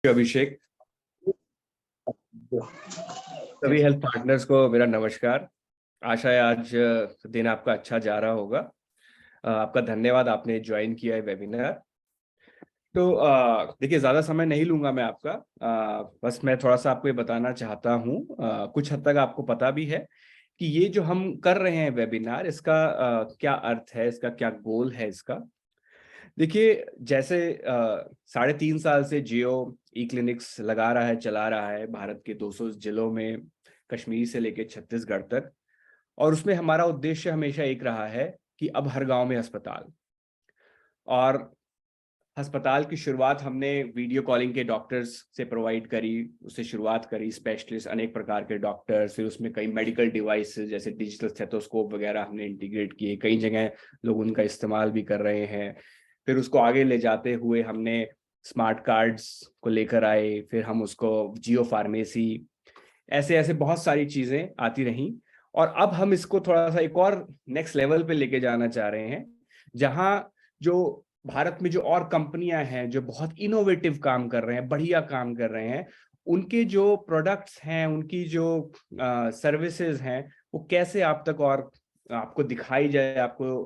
अभिषेक, सभी health partners को मेरा नमस्कार। आशा है आज दिन आपका अच्छा जा रहा होगा। आपका धन्यवाद, आपने ज्वाइन किया है वेबिनार। तो देखिए, ज़्यादा समय नहीं लूंगा मैं आपका। बस मैं थोड़ा सा आपको ये बताना चाहता हूँ, कुछ हद तक आपको पता भी है कि ये जो हम कर रहे हैं वेबिनार, इसका क्या अर्थ है, इसका क्या गोल है इसका। देखिए, जैसे 3.5 साल से जियो ई क्लिनिक्स लगा रहा है, चला रहा है भारत के 200 जिलों में, कश्मीर से लेकर छत्तीसगढ़ तक। और उसमें हमारा उद्देश्य हमेशा एक रहा है कि अब हर गांव में अस्पताल। और अस्पताल की शुरुआत हमने वीडियो कॉलिंग के डॉक्टर्स से प्रोवाइड करी, उससे शुरुआत करी। स्पेशलिस्ट, अनेक प्रकार के डॉक्टर्स, फिर उसमें कई मेडिकल डिवाइसेस जैसे डिजिटल स्टेथोस्कोप वगैरह हमने इंटीग्रेट किए। कई जगह लोग उनका इस्तेमाल भी कर रहे हैं। फिर उसको आगे ले जाते हुए हमने स्मार्ट कार्ड्स को लेकर आए, फिर हम उसको जियो फार्मेसी, ऐसे ऐसे बहुत सारी चीजें आती रहीं। और अब हम इसको थोड़ा सा एक और नेक्स्ट लेवल पे लेके जाना चाह रहे हैं, जहां जो भारत में जो और कंपनियां हैं जो बहुत इनोवेटिव काम कर रहे हैं, बढ़िया काम कर रहे हैं, उनके जो प्रोडक्ट्स हैं, उनकी जो सर्विसेज हैं, वो कैसे आप तक और आपको दिखाई जाए, आपको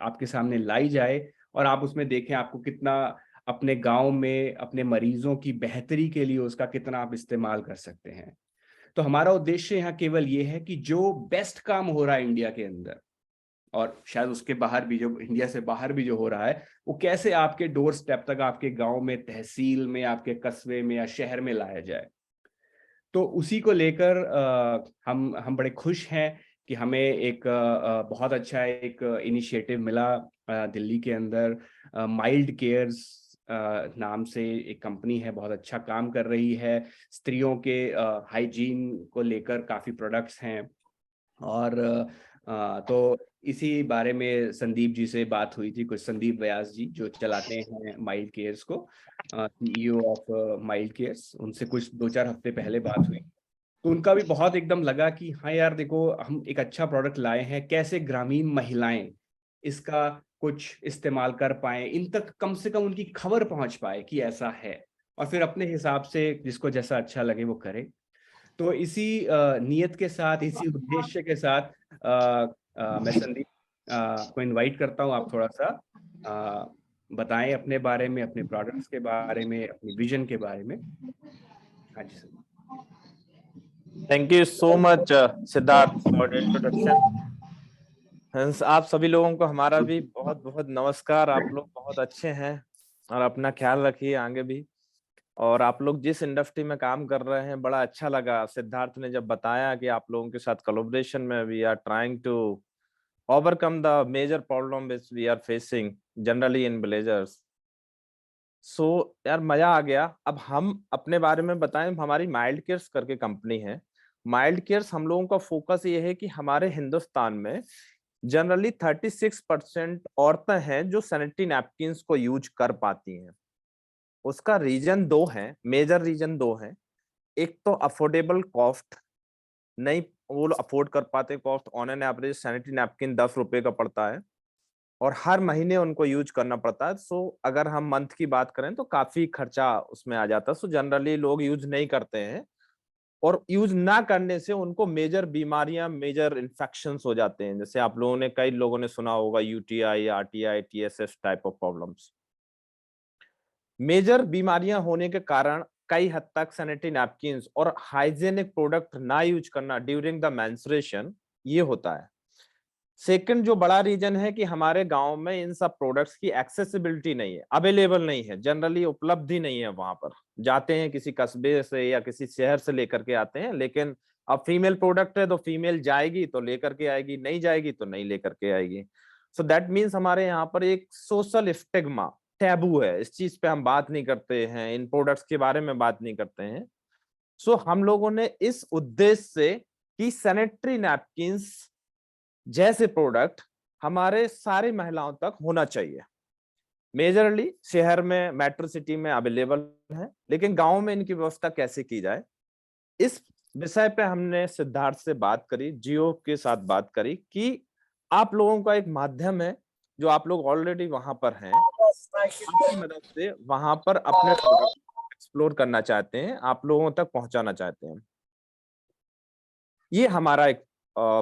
आपके सामने लाई जाए, और आप उसमें देखें आपको कितना अपने गांव में अपने मरीजों की बेहतरी के लिए उसका कितना आप इस्तेमाल कर सकते हैं। तो हमारा उद्देश्य यहाँ केवल ये है कि जो बेस्ट काम हो रहा है इंडिया के अंदर, और शायद उसके बाहर भी, जो इंडिया से बाहर भी जो हो रहा है, वो कैसे आपके डोर स्टेप तक, आपके गांव में, तहसील में, आपके कस्बे में या शहर में लाया जाए। तो उसी को लेकर हम बड़े खुश हैं कि हमें एक बहुत अच्छा एक इनिशिएटिव मिला दिल्ली के अंदर। माइल्ड केयर्स नाम से एक कंपनी है, बहुत अच्छा काम कर रही है। स्त्रियों के हाइजीन को लेकर काफ़ी प्रोडक्ट्स हैं। और तो इसी बारे में संदीप जी से बात हुई थी, कुछ संदीप व्यास जी जो चलाते हैं माइल्ड केयर्स को, सीईओ ऑफ माइल्ड केयर्स, उनसे कुछ 2-4 हफ्ते पहले बात हुई। तो उनका भी बहुत एकदम लगा कि हाँ यार देखो, हम एक अच्छा प्रोडक्ट लाए हैं, कैसे ग्रामीण महिलाएं इसका कुछ इस्तेमाल कर पाए, इन तक कम से कम उनकी खबर पहुंच पाए कि ऐसा है, और फिर अपने हिसाब से जिसको जैसा अच्छा लगे वो करे। तो इसी नियत के साथ, इसी उद्देश्य के साथ मैं संदीप को इनवाइट करता हूँ। आप थोड़ा सा बताएं अपने बारे में, अपने प्रोडक्ट्स के बारे में, अपनी विजन के बारे में। हाँ जी sir. Thank you so much Siddharth for introduction. आप सभी लोगों को हमारा भी बहुत बहुत नमस्कार। आप लोग बहुत अच्छे हैं और अपना ख्याल रखिए आगे भी। और आप लोग जिस इंडस्ट्री में काम कर रहे हैं, बड़ा अच्छा लगा सिद्धार्थ ने जब बताया कि आप लोगों के साथ कोलैबोरेशन में we are trying to overcome the major problem which we are facing generally in villagers. So यार मजा आ गया। अब हम अपने बारे में बताएं। हमारी माइल्ड केयर्स करके कंपनी है। माइल्ड केयर्स, हम लोगों का फोकस ये है कि हमारे हिंदुस्तान में जनरली 36% औरतें हैं जो सैनिटरी नैपकिन्स को यूज कर पाती हैं। उसका रीजन दो है, मेजर रीजन दो है। एक तो अफोर्डेबल कॉस्ट, नहीं वो अफोर्ड कर पाते। Cost on an average sanitary napkin 10 रुपए का पड़ता है और हर महीने उनको यूज करना पड़ता है। सो अगर हम मंथ की बात करें तो काफी खर्चा उसमें आ जाता है। सो जनरली लोग यूज नहीं करते हैं और यूज ना करने से उनको मेजर बीमारियां, मेजर इन्फेक्शंस हो जाते हैं। जैसे आप लोगों ने, कई लोगों ने सुना होगा UTI, RTI, TSS type of problems. Major बीमारियां होने के कारण कई हद तक सैनिटरी नैपकिन्स और हाइजेनिक प्रोडक्ट ना यूज करना ड्यूरिंग द मेंस्ट्रुएशन, ये होता है। सेकंड जो बड़ा रीजन है कि हमारे गांव में इन सब प्रोडक्ट्स की एक्सेसिबिलिटी नहीं है, अवेलेबल नहीं है, जनरली उपलब्धि नहीं है। वहां पर जाते हैं किसी कस्बे से या किसी शहर से लेकर के आते हैं, लेकिन अब फीमेल प्रोडक्ट है तो फीमेल जाएगी तो लेकर के आएगी, नहीं जाएगी तो नहीं लेकर के आएगी। सो दैट मीन्स हमारे यहाँ पर एक सोशल स्टिग्मा, टैबू है। इस चीज पे हम बात नहीं करते हैं, इन प्रोडक्ट्स के बारे में बात नहीं करते हैं। सो हम लोगों ने इस उद्देश्य से कि सैनिटरी नैपकिन्स जैसे प्रोडक्ट हमारे सारी महिलाओं तक होना चाहिए। मेजरली शहर में, मेट्रो सिटी में अवेलेबल है, लेकिन गांव में इनकी व्यवस्था कैसे की जाए, इस विषय पे हमने सिद्धार्थ से बात करी, जियो के साथ बात करी कि आप लोगों का एक माध्यम है जो आप लोग ऑलरेडी वहां पर हैं, आपकी मदद से वहां पर अपने प्रोडक्ट एक्सप्लोर करना चाहते हैं, आप लोगों तक पहुंचाना चाहते हैं। ये हमारा एक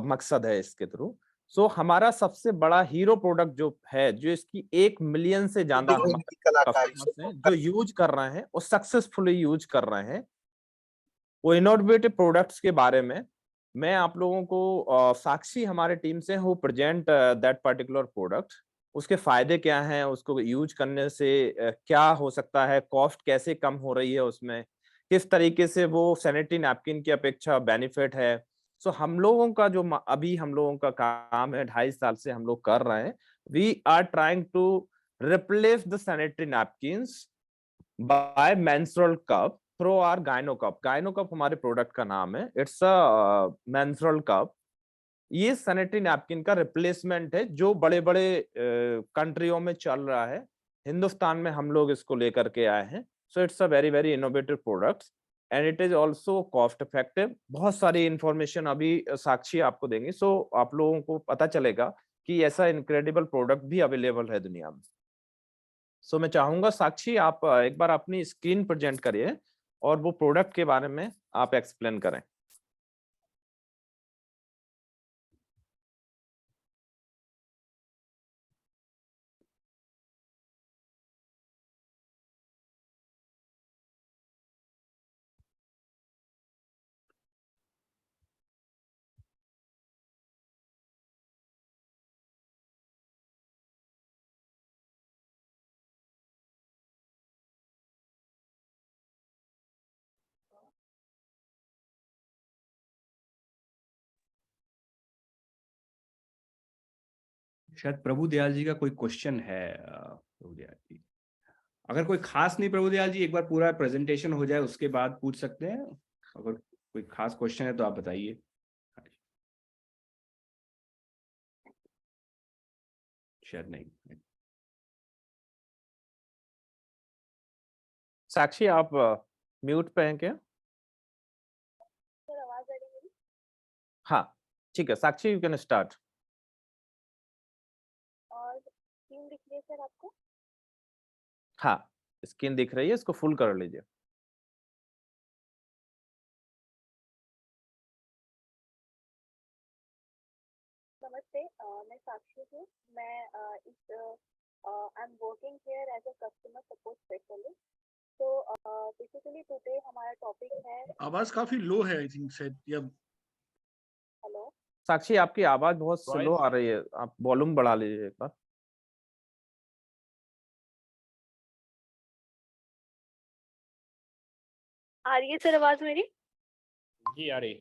मकसद है इसके थ्रू। सो हमारा सबसे बड़ा हीरो प्रोडक्ट जो है, जो इसकी 1 मिलियन से ज्यादा हमारे कस्टमर्स हैं जो यूज कर रहे हैं और सक्सेसफुली यूज कर रहे हैं, वो इनोवेटिव प्रोडक्ट्स के बारे में मैं आप लोगों को साक्षी हमारे टीम से हूँ प्रेजेंट दैट पर्टिकुलर प्रोडक्ट। उसके फायदे क्या हैं, उसको यूज करने से क्या हो सकता है, कॉस्ट कैसे कम हो रही है उसमें, किस तरीके से वो सैनिटरी नैपकिन की अपेक्षा बेनिफिट है। सो हम लोगों का जो अभी हम लोगों का काम है, 2.5 साल से हम लोग कर रहे हैं, we are trying to replace the sanitary napkins by menstrual cup through our Gyno cup. Gyno cup हमारे प्रोडक्ट का नाम है, इट्स अ मेंस्ट्रुअल कप। ये सैनिटरी नैपकिन का रिप्लेसमेंट है जो बड़े बड़े कंट्रियों में चल रहा है, हिंदुस्तान में हम लोग इसको लेकर के आए हैं। So it's a very very innovative product and it is also cost effective. बहुत सारी इंफॉर्मेशन अभी साक्षी आपको देंगे, सो आप लोगों को पता चलेगा कि ऐसा इनक्रेडिबल प्रोडक्ट भी अवेलेबल है दुनिया में। सो मैं चाहूंगा साक्षी आप एक बार अपनी स्क्रीन प्रेजेंट करिए और वो प्रोडक्ट के बारे में आप एक्सप्लेन करें। शायद प्रभु दयाल जी का कोई क्वेश्चन है। प्रभु दयाल जी, अगर कोई खास नहीं, प्रभु दयाल जी एक बार पूरा प्रेजेंटेशन हो जाए उसके बाद पूछ सकते हैं। अगर कोई खास क्वेश्चन है तो आप बताइए। शायद नहीं। साक्षी आप म्यूट पे हैं क्या? सर आवाज आ रही है मेरी? हाँ ठीक है साक्षी, यू कैन स्टार्ट। और स्क्रीन दिख रही है सर आपको? हाँ स्क्रीन दिख रही है, इसको फुल कर लीजिए। नमस्ते, मैं साक्षी हूँ। मैं I am working here as a customer support specialist. तो बेसिकली टुडे हमारा टॉपिक है। आवाज काफी लो है आई थिंक शायद, या हेलो साक्षी आपकी आवाज बहुत स्लो आ रही है, आप वॉल्यूम बढ़ा लीजिए एक बार। आ रही है सर आवाज मेरी? जी आ रही।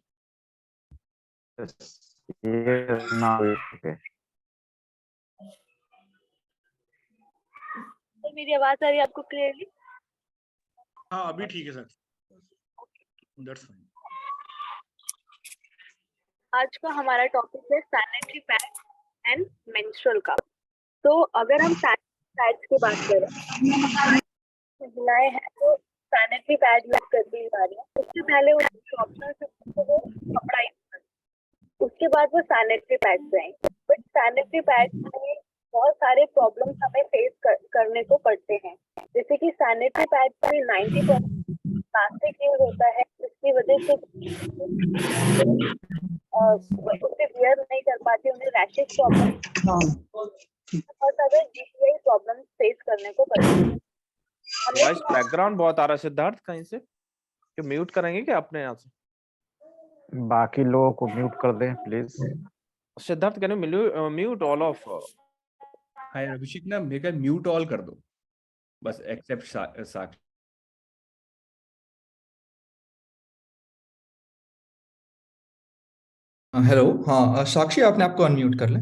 सर मेरी आवाज आ रही है आपको क्लियरली? हाँ अभी ठीक है सर, दैट्स फाइन। आज का हमारा टॉपिक है sanitary pad and menstrual cup. तो अगर हम सैनिटरी पैड्स की बात करें, महिलाएं हैं तो सैनिटरी पैड यूज करती जा रही है। उससे पहले उनकी ऑप्शन वो कपड़ा यूज करती, उसके बाद वो सैनिटरी पैड्स आएंगे। बट सैनिटरी पैड्स में बहुत सारे प्रॉब्लम्स हमें फेस करने को पड़ते हैं। जैसे कि सैनिटरी पैड्स में 90% प्लास्टिक यूज होता है, जिसकी वजह से उसे वियर नहीं कर पाती, उन्हें रैशेस प्रॉब्लम और सारे जीपीआई प्रॉब्लम फेस करने को पड़ते हैं। वॉइस बैकग्राउंड बहुत आ रहा है सिद्धार्थ, कहीं से क्यों म्यूट करेंगे क्या अपने यहाँ से? बाकी लोगों को म्यूट कर दें please. Siddharth can you mute all off? Hi Abhishek ना, मेरे को म्यूट ऑल कर दो बस, एक्सेप्ट साक्षी। हेलो, हाँ साक्षी आपने आपको अनम्यूट कर लें।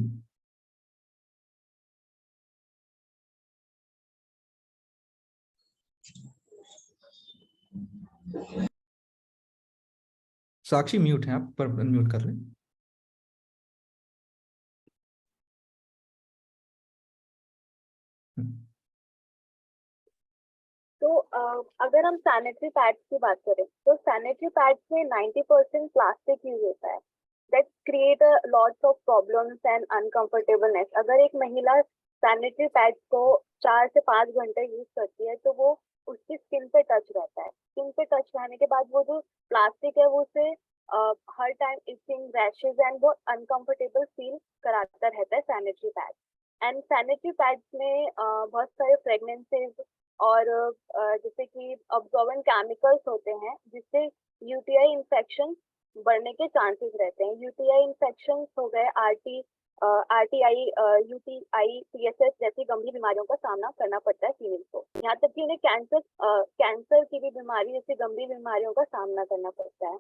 साक्षी म्यूट है, आप पर अनम्यूट कर लें। तो अगर हम सैनिटरी पैड्स की बात करें तो सैनिटरी पैड्स में 90% प्लास्टिक यूज होता है। That create a lots of problems and uncomfortableness. अगर एक महिला सैनिटरी पैड्स को 4 से 5 घंटे यूज करती है तो वो उसकी स्किन पे टच रहता है। स्किन पे टच रहने के बाद वो जो प्लास्टिक है वो उसे हर टाइम इचिंग, रैशेज एंड वो अनकंफर्टेबल फील कराता रहता है sanitary pad. And sanitary pads में बहुत सारे फ्रेगनेंसेज और जैसे कि अब्जॉर्बेंट केमिकल्स होते हैं जिससे यूटीआई इन्फेक्शन बढ़ने के चांसेस रहते हैं। यूटीआई इन्फेक्शन हो गए आरटीआई, यूटीआई, पीएसएस जैसी गंभीर बीमारियों का सामना करना पड़ता है फीमेल को। यहाँ तक कि उन्हें कैंसर की भी बीमारी जैसी गंभीर बीमारियों का सामना करना पड़ता है।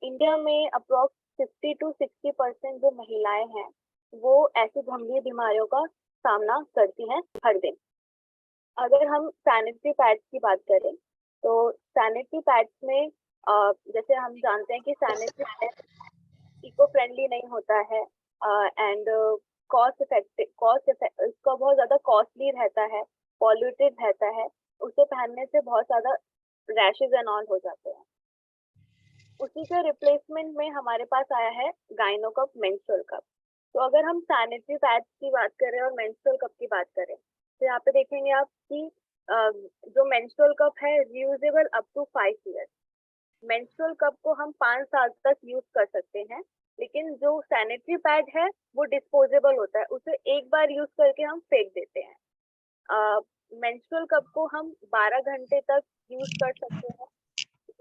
इंडिया में अप्रोक्स 50 to 60% जो महिलाएं हैं वो ऐसी गंभीर बीमारियों का सामना करती हैं हर दिन। अगर हम सैनिटरी पैड्स की बात करें तो सैनिटरी पैड्स में जैसे हम जानते हैं कि सैनिटरी पैड इको फ्रेंडली नहीं होता है एंड इसका बहुत ज्यादा कॉस्टली रहता है, पॉल्यूटेड रहता है, उसे पहनने से बहुत ज्यादा रैशेज एंड ऑल हो जाते हैं। उसी के रिप्लेसमेंट में हमारे पास आया है गाइनो कप, मेंस्ट्रुअल कप। तो अगर हम सैनिटरी पैड्स की बात करें और मेंस्ट्रुअल कप की बात करें तो यहाँ पे देखेंगे आप कि जो मेंस्ट्रुअल कप है reusable up to 5 years. Menstrual cup को हम 5 साल तक यूज कर सकते हैं, लेकिन जो सैनिटरी पैड है वो डिस्पोजेबल होता है, उसे एक बार यूज करके हम फेंक देते हैं। मेंस्ट्रुअल कप को हम 12 घंटे तक यूज कर सकते हैं।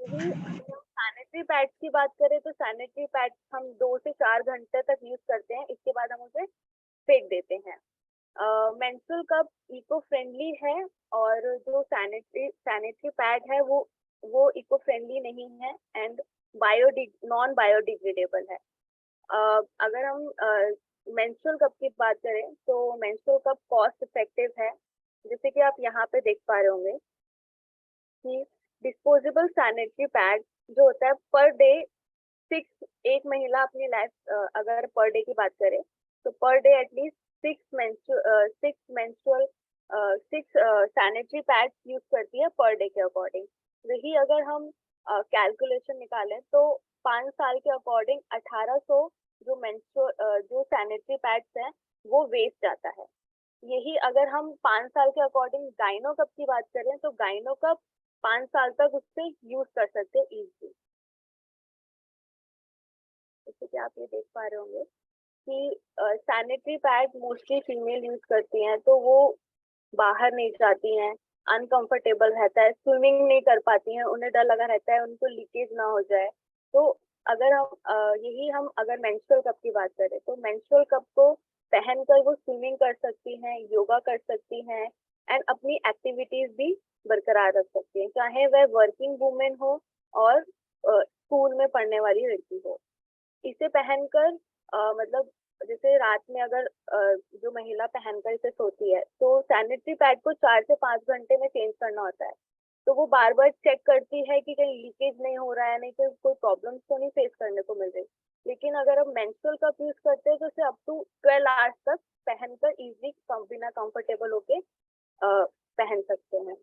यही अगर हम सैनिटरी पैड्स की बात करें तो सैनिटरी पैड्स हम 2 से 4 घंटे तक यूज करते हैं, इसके बाद हम उसे फेंक देते हैं। मेंस्ट्रुअल कप इको फ्रेंडली है और जो सैनिटरी पैड है वो इको फ्रेंडली नहीं है एंड नॉन बायोडिग्रेडेबल है। अगर हम मेंस्ट्रुअल कप की बात करें तो मेंस्ट्रुअल कप कॉस्ट इफेक्टिव है। जैसे कि आप यहाँ पे देख पा रहे होंगे कि डिस्पोजेबल सैनिटरी पैड जो होता है पर डे 6, एक महिला अपनी लाइफ अगर पर डे की बात करें तो per day at least 6 sanitary pads use करती है पर डे के अकॉर्डिंग। वही अगर हम कैलकुलेशन निकालें तो 5 साल के अकॉर्डिंग 1800 जो सैनिटरी पैड्स हैं वो वेस्ट जाता है। यही अगर हम 5 साल के अकॉर्डिंग गाइनो कप की बात करें तो गाइनो कप 5 साल तक उससे यूज कर सकते हैं इजीली। जैसे कि आप ये देख पा रहे होंगे कि sanitary pad mostly female use करती हैं, तो वो बाहर नहीं जाती हैं, अनकंफर्टेबल रहता है, स्विमिंग नहीं कर पाती हैं, उन्हें डर लगा रहता है उनको लीकेज ना हो जाए। तो अगर हम अगर मेंस्ट्रुअल कप की बात करें तो मेंस्ट्रुअल कप को पहनकर वो स्विमिंग कर सकती हैं, योगा कर सकती हैं एंड अपनी एक्टिविटीज भी बरकरार रख सकती हैं, चाहे वह वर्किंग वुमेन हो और स्कूल में पढ़ने वाली लड़की हो। इसे पहनकर मतलब जैसे रात में अगर जो महिला पहनकर इसे सोती है तो सैनिटरी पैड को 4 से 5 घंटे में चेंज करना होता है, तो वो बार बार चेक करती है कि कहीं लीकेज नहीं हो रहा है, नहीं तो कोई प्रॉब्लम्स तो नहीं फेस करने को मिल रही। लेकिन अगर हम मेंस्ट्रुअल कप यूज करते हैं तो इसे अप टू 12 आवर्स तक पहनकर इजीली बिना कंफर्टेबल होके पहन सकते हैं।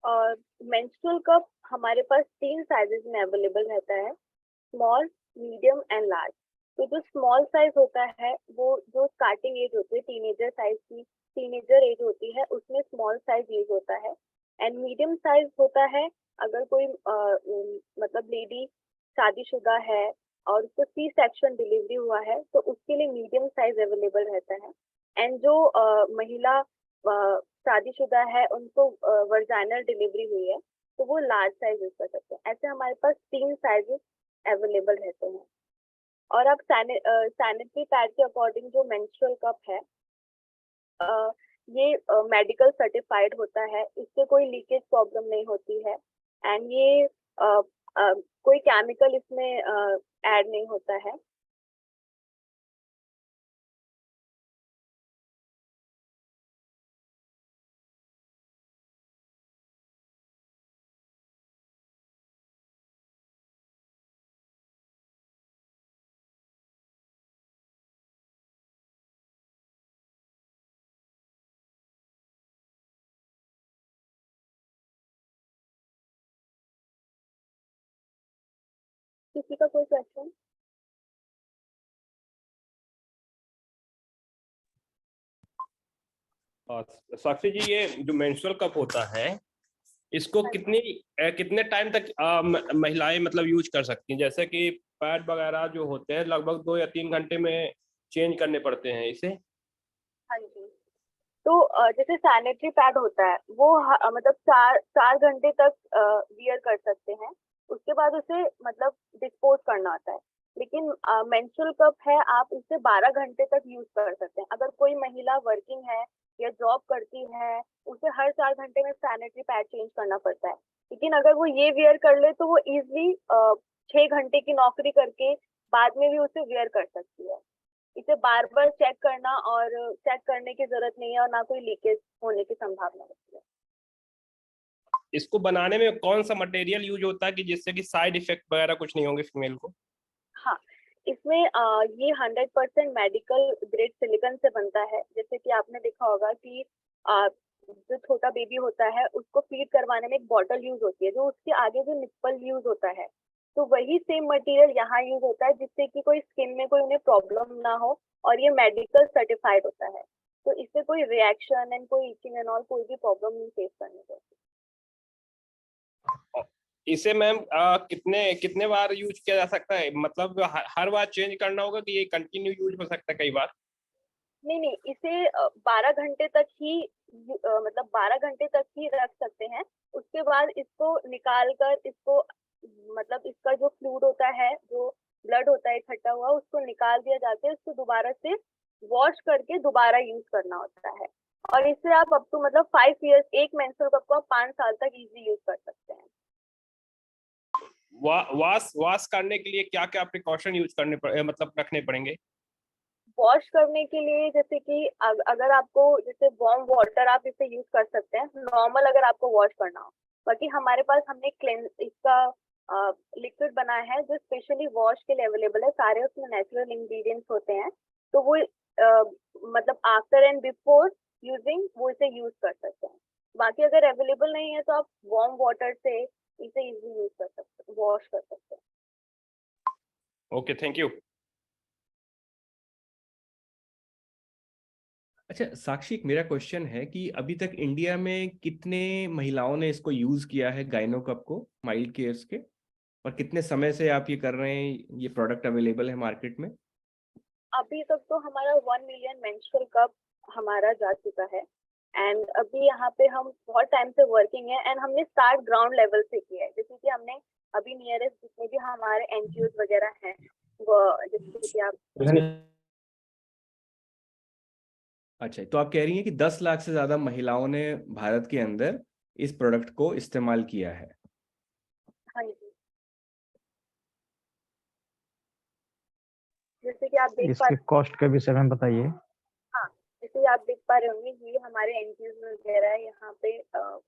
और मेंस्ट्रुअल कप हमारे पास 3 साइजेस में अवेलेबल रहता है, स्मॉल, मीडियम एंड लार्ज। तो जो स्मॉल साइज होता है वो जो स्टार्टिंग एज होती है टीनेजर एज होती है उसमें स्मॉल साइज यूज होता है। एंड मीडियम साइज होता है अगर कोई मतलब लेडी शादीशुदा है और उसको सी सेक्शन डिलीवरी हुआ है तो उसके लिए मीडियम साइज अवेलेबल रहता है। एंड जो महिला शादीशुदा है उनको वर्जाइनल डिलीवरी हुई है तो वो लार्ज साइज यूज कर सकते हैं। ऐसे हमारे पास 3 साइजेस अवेलेबल रहते हैं। और अब सैनिटरी पैड के अकॉर्डिंग जो मेंस्ट्रुअल कप है ये मेडिकल सर्टिफाइड होता है, इससे कोई लीकेज प्रॉब्लम नहीं होती है, एंड ये कोई केमिकल इसमें ऐड नहीं होता है। किसी का कोई क्वेश्चन? साक्षी जी, ये जो मेंस्ट्रुअल कप होता है, इसको कितने टाइम तक महिलाएं मतलब यूज कर सकती हैं? जैसे कि पैड वगैरह जो होते हैं लगभग 2 या 3 घंटे में चेंज करने पड़ते हैं इसे। हाँ जी। तो जैसे सैनिटरी पैड होता है वो मतलब 4 घंटे तक वियर कर सकते हैं, उसके बाद उसे मतलब डिस्पोज करना होता है। लेकिन मेंस्ट्रुअल कप है, आप इसे 12 घंटे तक यूज कर सकते हैं। अगर कोई महिला वर्किंग है या जॉब करती है, उसे हर 4 घंटे में सैनिटरी पैड चेंज करना पड़ता है। लेकिन अगर वो ये वियर कर ले तो वो इजिली 6 घंटे की नौकरी करके बाद में भी उसे वियर कर सकती है। इसे बार बार चेक करना और चेक करने की जरूरत नहीं है, और ना कोई लीकेज होने की संभावना होती है। इसको बनाने में कौन सा मटेरियल यूज होता है कि जिससे कि साइड इफेक्ट वगैरह कुछ नहीं होंगे फीमेल को? हाँ, इसमें ये 100% मेडिकल ग्रेड सिलिकॉन से बनता है। जैसे कि आपने देखा होगा कि जो छोटा बेबी होता है उसको फीड करवाने में एक बॉटल यूज होती है, जो उसके आगे जो निप्पल यूज होता है, तो वही सेम मटेरियल यहाँ यूज होता है, जिससे कि कोई स्किन में कोई उन्हें प्रॉब्लम ना हो, और ये मेडिकल सर्टिफाइड होता है। तो इससे कोई रिएक्शन एंड कोई इचिंग एंड ऑल कोई भी प्रॉब्लम नहीं फेस करनी पड़ती। इसे मैम कितने कितने बार यूज किया जा सकता है? मतलब हर बार चेंज करना होगा कि ये कंटिन्यू यूज हो सकता है कई बार? नहीं, इसे 12 घंटे तक ही मतलब 12 घंटे तक ही रख सकते हैं। उसके बाद इसको निकाल कर इसको मतलब इसका जो फ्लूइड होता है, जो ब्लड होता है इकट्ठा हुआ, उसको निकाल दिया जाता है। उसको दोबारा से वॉश करके दोबारा यूज करना होता है। और इससे आप अप टू मतलब 5 इयर्स, एक मेंस्ट्रुअल कप को आप 5 साल तक इजी यूज कर सकते हैं। वॉश करने के लिए क्या क्या प्रिकॉशन यूज मतलब रखने पड़ेंगे? वॉश करने के लिए जैसे कि अगर आपको जैसे वार्म वाटर आप इसे यूज कर सकते हैं नॉर्मल, अगर आपको वॉश करना हो। बाकी हमारे पास हमने क्लेंस इसका लिक्विड बना है जो स्पेशली वॉश के लिए अवेलेबल है। सारे उसमें नेचुरल इंग्रेडिएंट्स होते हैं, तो वो मतलब आफ्टर एंड बिफोर यूजिंग वो इसे यूज कर सकते हैं। बाकी अगर अवेलेबल नहीं है तो आप वार्म वाटर से इसे इजी यूज कर सकते हैं, वॉश कर सकते हैं। Okay, thank you. अच्छा साक्षी, मेरा क्वेश्चन है कि अभी तक इंडिया में कितने महिलाओं ने इसको यूज किया है, गाइनो कप को, माइल्ड केयर्स के, और कितने समय से आप ये कर रहे हैं, ये प्रोडक्ट अवेलेबल है मार्केट में? अभी तक तो हमारा 1 मिलियन मेंस्ट्रुअल कप हमारा जा चुका है, एंड अभी यहाँ पे हम बहुत टाइम से वर्किंग है, एंड हमने स्टार्ट ग्राउंड लेवल से किया है। जैसे कि हमने अभी नियरेस्ट जितने भी हमारे एनजीओ वगैरह हैं, वो जैसे कि आप अच्छा, तो आप कह रही हैं कि 10 लाख से ज्यादा महिलाओं ने भारत के अंदर इस प्रोडक्ट को इस्तेमाल किया है। हाँ जी, जैसे कि आप देख पा इसके कॉस्ट के विषय में बताइए। हाँ, जैसे आप देख पा रहे होंगे, ये हमारे एनजीओ वगैरह है, यहाँ पे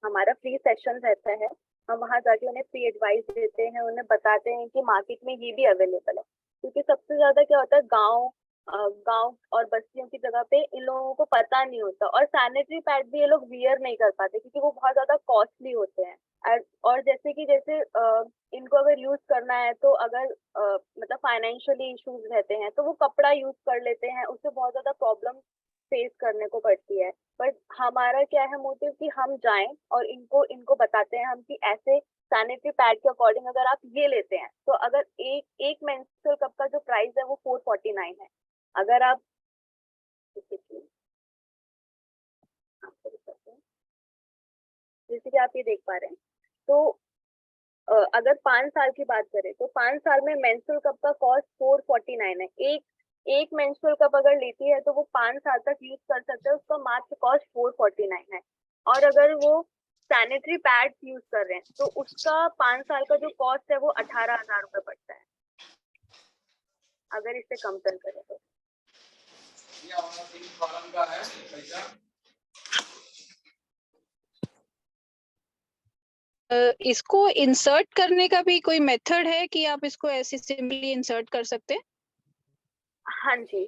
हमारा फ्री सेशन रहता है। हम वहाँ जाके उन्हें फ्री एडवाइस देते हैं, उन्हें बताते हैं कि मार्केट में ये भी अवेलेबल है। क्योंकि सबसे ज्यादा क्या होता है, गांव और बस्तियों की जगह पे इन लोगों को पता नहीं होता, और सैनिटरी पैड भी ये लोग वियर नहीं कर पाते क्योंकि वो बहुत ज्यादा कॉस्टली होते हैं। और जैसे इनको अगर यूज करना है तो अगर मतलब फाइनेंशियली इश्यूज रहते हैं तो वो कपड़ा यूज कर लेते हैं, उससे बहुत ज्यादा प्रॉब्लम फेस करने को पड़ती है। बट हमारा क्या है मोटिव कि हम जाएं और इनको इनको बताते हैं हम कि ऐसे सैनिटरी पैड के अकॉर्डिंग अगर आप ये लेते हैं तो अगर एक एक मेंस्ट्रुअल कप का जो प्राइस है वो 449 है। अगर आप जैसे कि आप ये देख पा रहे हैं, तो अगर 5 साल की बात करें तो 5 साल में मेंस्ट्रुअल कप का कॉस्ट 449 है। एक एक मेंस्ट्रुअल कप अगर लेती है तो वो 5 साल तक यूज कर सकते हैं, उसका मात्र कॉस्ट 449 है। और अगर वो सैनिटरी पैड यूज कर रहे हैं तो उसका 5 साल का जो कॉस्ट है वो 18,000 रुपये पड़ता है, अगर इससे कंपेयर करें तो। इसको इंसर्ट करने का भी कोई मेथड है कि आप इसको ऐसे सिंपली इंसर्ट कर सकते हैं? हाँ जी,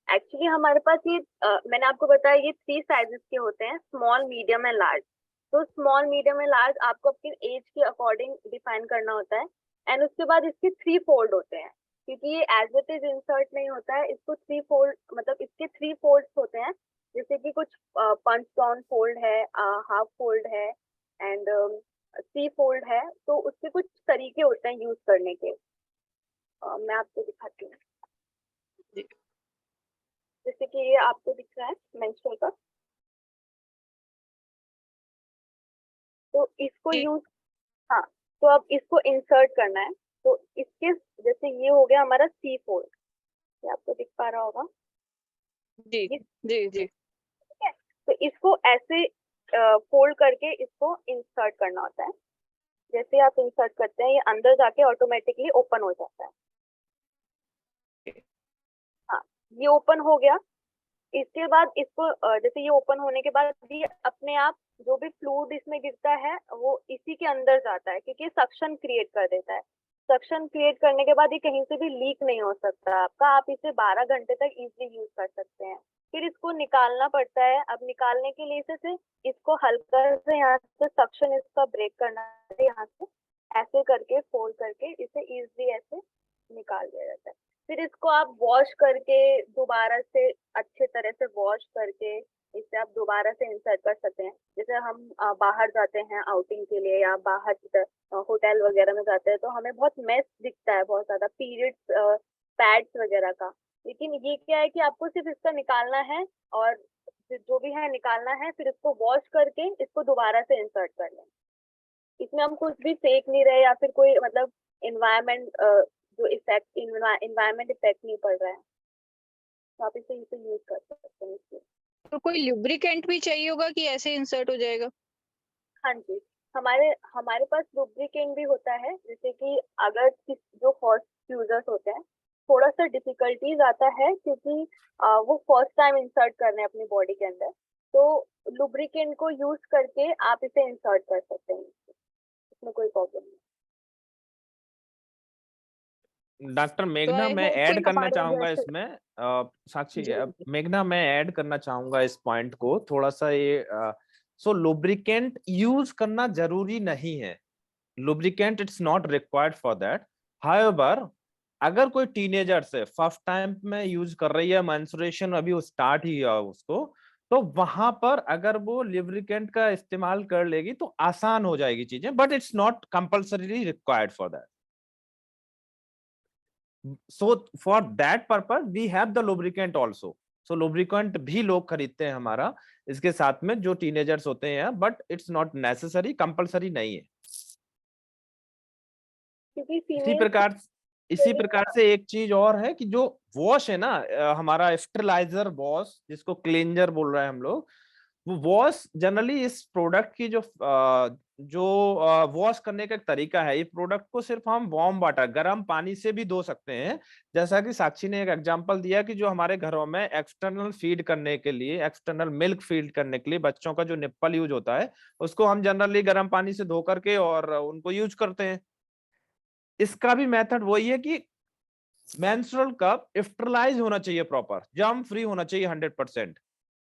एक्चुअली हमारे पास ये मैंने आपको बताया ये 3 साइजेस के होते हैं, स्मॉल, मीडियम एंड लार्ज। तो स्मॉल, मीडियम एंड लार्ज आपको अपनी एज के अकॉर्डिंग डिफाइन करना होता है। एंड उसके बाद इसके 3 फोल्ड होते हैं, क्योंकि ये एज इट इज इंसर्ट नहीं होता है, इसको 3 फोल्ड, मतलब इसके 3 फोल्ड्स होते हैं। जैसे कि कुछ पंच डाउन फोल्ड है, हाफ फोल्ड है एंड सी फोल्ड है। तो उसके कुछ तरीके होते हैं यूज करने के। मैं आपको दिखाती हूँ। जैसे कि ये आपको दिख रहा है मेंस्ट्रुअल कप, तो इसको जी। यूज, हाँ, तो अब इसको इंसर्ट करना है। तो इसके जैसे ये हो गया हमारा सी फोल्ड, ये आपको दिख पा रहा होगा। जी जी जी। ठीक है, तो इसको ऐसे फोल्ड करके इसको इंसर्ट करना होता है। जैसे आप इंसर्ट करते हैं ये अंदर जाके ऑटोमेटिकली ओपन हो जाता है। हाँ, ये ओपन हो गया। इसके बाद इसको जैसे ये ओपन होने के बाद ये अपने आप जो भी फ्लूइड इसमें गिरता है वो इसी के अंदर जाता है, क्योंकि सक्शन क्रिएट कर देता है। सक्शन क्रिएट करने के बाद ये कहीं से भी लीक नहीं हो सकता आपका। आप इसे 12 घंटे तक इजीली यूज कर सकते हैं। फिर इसको निकालना पड़ता है। अब निकालने के लिए से इसको हल्का से यहाँ से सक्शन इसका ब्रेक करना है, यहाँ से ऐसे करके फोल्ड करके इसे इजीली ऐसे निकाल दिया जाता है। फिर इसको आप वॉश करके दोबारा से अच्छे तरह से वॉश करके इसे आप दोबारा से इंसर्ट कर सकते हैं। जैसे हम बाहर जाते हैं आउटिंग के लिए या बाहर होटल वगैरह में जाते हैं तो हमें बहुत मेस दिखता है, बहुत ज्यादा पीरियड्स पैड्स वगैरह का। लेकिन ये क्या है कि आपको सिर्फ इसका निकालना है और जो भी है निकालना है, फिर इसको वॉश करके इसको दोबारा से इंसर्ट कर लें। इसमें हम कुछ भी सेक नहीं रहे या फिर कोई मतलब इन्वायरमेंट जो इफेक्ट इन्वायरमेंट इफेक्ट नहीं पड़ रहा है, तो आप इसे यूज कर सकते हैं इसलिए। तो कोई लुब्रिकेंट भी चाहिए होगा कि ऐसे इंसर्ट हो जाएगा? हाँ जी, हमारे पास लुब्रिकेंट भी होता है। जैसे कि अगर जो फर्स्ट यूजर्स होते हैं थोड़ा सा डिफिकल्टीज आता है, क्योंकि वो फर्स्ट टाइम इंसर्ट कर रहे हैं अपनी बॉडी के अंदर, तो लुब्रिकेंट को यूज करके आप इसे इंसर्ट कर सकते हैं, इसमें कोई प्रॉब्लम नहीं। डॉक्टर तो मेघना, आई मैं होप ऐड कोई करना हमारे चाहूंगा जैसे। इसमें साक्षी, जी मेघना मैं ऐड करना चाहूंगा इस पॉइंट को थोड़ा सा। ये सो लुब्रिकेंट यूज करना जरूरी नहीं है। Lubricant it's not required for that. However, अगर कोई टीनेजर से फर्स्ट टाइम में यूज कर रही है, मेंस्ट्रुएशन अभी स्टार्ट ही हुआ उसको, तो वहां पर अगर वो लुब्रिकेंट का इस्तेमाल कर लेगी तो आसान हो जाएगी चीजें, but it's not compulsory required for that. So for that purpose we have the lubricant also. So lubricant भी लोग खरीदते हैं हमारा इसके साथ में, जो टीनेजर्स होते हैं, but it's not necessary, compulsory नहीं है। क्योंकि इसी फीमेल प्रकार इसी प्रकार से एक चीज और है कि जो वॉश है ना, हमारा स्टरलाइजर वॉश जिसको क्लींजर बोल रहे हैं हम लोग, वो वॉश जनरली इस प्रोडक्ट की जो वॉश करने का एक तरीका है, ये प्रोडक्ट को सिर्फ हम वार्म वाटर, गर्म पानी से भी धो सकते हैं। जैसा कि साक्षी ने एक एग्जांपल दिया कि जो हमारे घरों में एक्सटर्नल फीड करने के लिए, एक्सटर्नल मिल्क फीड करने के लिए बच्चों का जो निप्पल यूज होता है, उसको हम जनरली गर्म पानी से धो करके और उनको यूज करते हैं। इसका भी मेथड वही है कि मेंस्ट्रुअल कप स्टरलाइज होना चाहिए, प्रॉपर जर्म फ्री होना चाहिए 100%,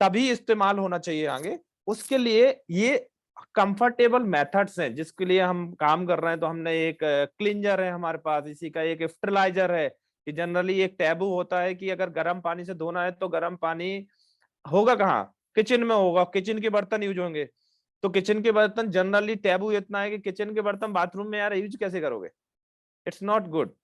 तभी इस्तेमाल होना चाहिए आगे। उसके लिए ये कंफर्टेबल मेथड्स हैं जिसके लिए हम काम कर रहे हैं। तो हमने एक क्लींजर है हमारे पास, इसी का एक स्टरलाइजर है कि जनरली एक टैबू होता है कि अगर गर्म पानी से धोना है तो गर्म पानी होगा कहाँ, किचन में होगा, किचन के बर्तन यूज होंगे। तो किचन के बर्तन जनरली टैबू इतना है कि किचन के बर्तन बाथरूम में यार यूज कैसे करोगे, इट्स नॉट गुड।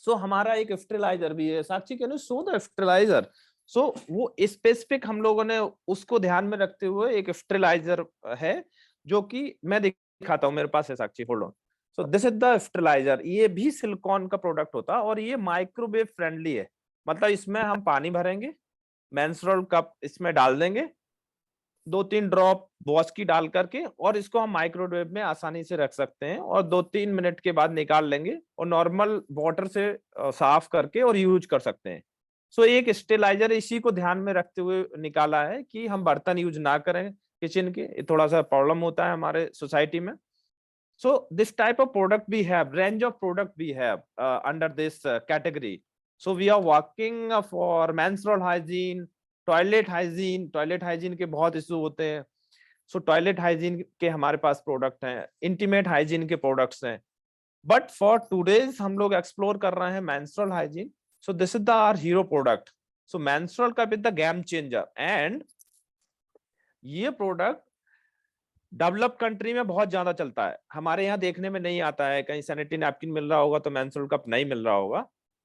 सो हमारा एक स्टरलाइजर भी है। Sakshi can you show the steriliser? So वो स्पेसिफिक हम लोगों ने उसको ध्यान में रखते हुए एक स्टरलाइजर है, जो कि मैं दिखाता हूँ, मेरे पास है Sakshi, hold on. So this is the steriliser. ये भी सिलिकॉन का प्रोडक्ट होता है और ये माइक्रोवेव फ्रेंडली है। मतलब इसमें हम पानी भरेंगे, मेंस्ट्रुअल कप इसमें डाल देंगे, 2-3 ड्रॉप वॉश की डाल करके, और इसको हम माइक्रोवेव में आसानी से रख सकते हैं और 2-3 मिनट के बाद निकाल लेंगे और नॉर्मल वाटर से साफ करके और यूज कर सकते हैं। सो एक स्टेलाइजर इसी को ध्यान में रखते हुए निकाला है कि हम बर्तन यूज ना करें किचन के, ये थोड़ा सा प्रॉब्लम होता है हमारे सोसाइटी में। So this type of product we have, range of product we have under this category. So we are working for menstrual hygiene, toilet hygiene. Toilet hygiene के बहुत इशू होते हैं, so toilet hygiene के हमारे पास product हैं, intimate hygiene के products हैं, but for today's हम लोग एक्सप्लोर कर रहे हैं menstrual hygiene. So this is the our hero product. So menstrual cup is the game changer, and ये प्रोडक्ट डेवलप कंट्री में बहुत ज्यादा चलता है, हमारे यहाँ देखने में नहीं आता है। कहीं सैनिटरी नैपकिन मिल रहा होगा तो मेंस्ट्रुअल कप नहीं मिल रहा होगा।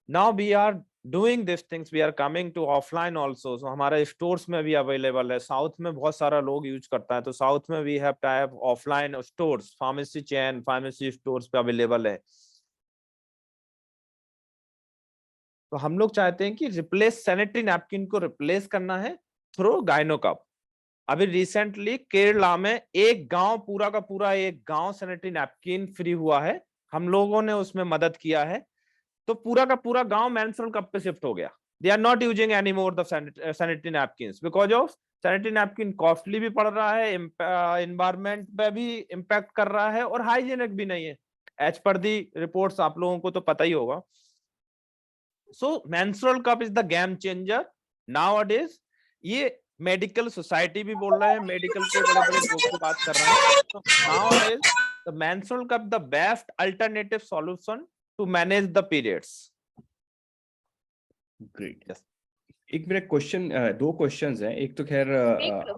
Now we are doing this things, we are coming to offline also. So हमारे स्टोर्स में भी अवेलेबल है, साउथ में बहुत सारा लोग यूज करता है, तो साउथ में we have type offline stores, pharmacy chain, pharmacy stores पे अवेलेबल है। तो हम लोग चाहते हैं कि रिप्लेस सैनिटरी नैपकिन को रिप्लेस करना है थ्रू गाइनो कप। अभी रिसेंटली केरला में एक गांव, पूरा का पूरा एक गांव सैनिटरी नैपकिन फ्री हुआ है, हम लोगों ने उसमें मदद किया है, तो पूरा का पूरा गांव मेंस्ट्रुअल कप पे शिफ्ट हो गया। They are not using any more the sanitary napkins because of sanitary napkin costly भी पड़ रहा है, एनवायरमेंट पे भी इम्पैक्ट कर रहा है और हाइजीनिक भी नहीं है, एज पर दी रिपोर्ट्स आप लोगों को तो पता ही होगा। So menstrual cup is the game changer nowadays. ये मेडिकल सोसाइटी भी बोल रहे हैं, मेडिकल के बड़े बड़े लोग की बात कर रहे हैं। तो nowadays the menstrual cup the best alternative solution to manage the periods. Great. एक मेरा क्वेश्चन, दो क्वेश्चंस हैं। एक तो खैर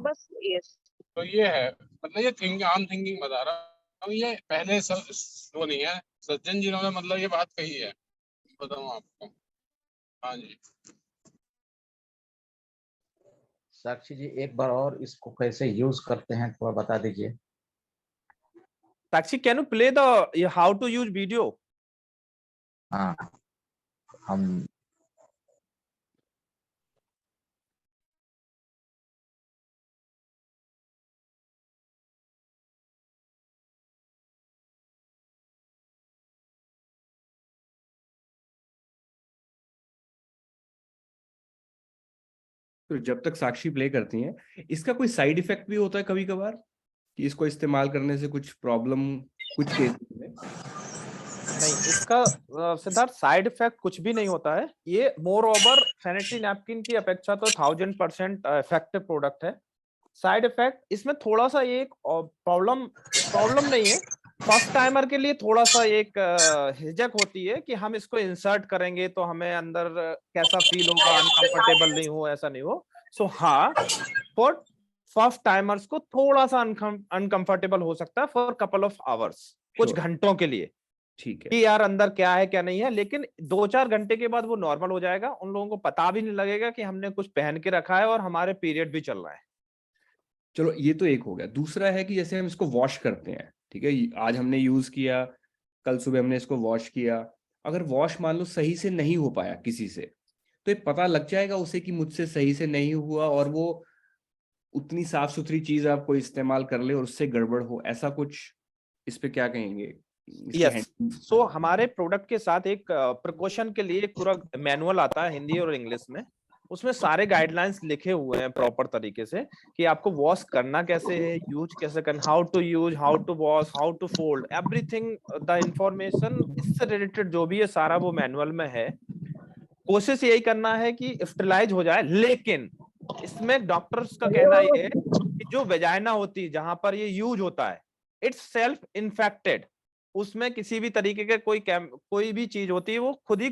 बस यस, तो ये है, मतलब ये आम थिंकिंग बता रहा हूँ, ये पहले वो नहीं है, सज्जन जी ने मतलब ये बात कही है, बताऊँ आपको। हाँ जी साक्षी जी, एक बार और इसको कैसे यूज करते हैं थोड़ा बता दीजिए। Sakshi, can you play the how to use video? हाँ, हम तो जब तक साक्षी प्ले करती हैं, इसका कोई साइड इफेक्ट भी होता है कभी कभार कि इसको इस्तेमाल करने से कुछ प्रॉब्लम कुछ केसेस में? नहीं, इसका सिद्धार्थ साइड इफेक्ट कुछ भी नहीं होता है। ये मोर ओवर सैनिटरी नैपकिन की अपेक्षा तो 1000% इफेक्टिव प्रोडक्ट है। साइड इफेक्ट इसमें थोड़ा सा एक प्रॉब्लम नहीं है, फर्स्ट टाइमर के लिए थोड़ा सा एक हिचक होती है कि हम इसको इंसर्ट करेंगे तो हमें अंदर कैसा फील होगा, अनकंफर्टेबल नहीं हो, ऐसा नहीं हो। सो हाँ, फॉर फर्स्ट टाइमर्स को थोड़ा सा अनकंफर्टेबल हो सकता है फॉर कपल ऑफ आवर्स, कुछ घंटों के लिए। ठीक है कि यार अंदर क्या है क्या नहीं है, लेकिन 2-4 घंटे के बाद वो नॉर्मल हो जाएगा। उन लोगों को पता भी नहीं लगेगा कि हमने कुछ पहन के रखा है और हमारे पीरियड भी चल रहा है। चलो, ये तो एक हो गया। दूसरा है कि जैसे हम इसको वॉश करते हैं, ठीक है, आज हमने यूज किया, कल सुबह हमने इसको वॉश किया, अगर वॉश मान लो सही से नहीं हो पाया किसी से, तो ये पता लग जाएगा उसे कि मुझसे सही से नहीं हुआ, और वो उतनी साफ सुथरी चीज आप कोई इस्तेमाल कर ले और उससे गड़बड़ हो, ऐसा कुछ? इस पे क्या कहेंगे? यस, सो हमारे प्रोडक्ट के साथ एक प्रिकॉशन के लिए एक पूरा मैनुअल आता है हिंदी और इंग्लिश में। उसमें सारे गाइडलाइंस लिखे हुए हैं प्रॉपर तरीके से कि आपको वॉश करना कैसे है, यूज कैसे करना, how to use, how to wash, how to fold, everything the information इससे रिलेटेड जो भी है सारा वो मैनुअल में है। कोशिश यही करना है कि स्टरलाइज हो जाए, लेकिन इसमें डॉक्टर्स का कहना ये है कि जो वेजाइना होती है जहां पर ये यूज होता है, इट्स सेल्फ इन्फेक्टेड, उसमें किसी भी तरीके के कोई भी चीज होती है वो खुद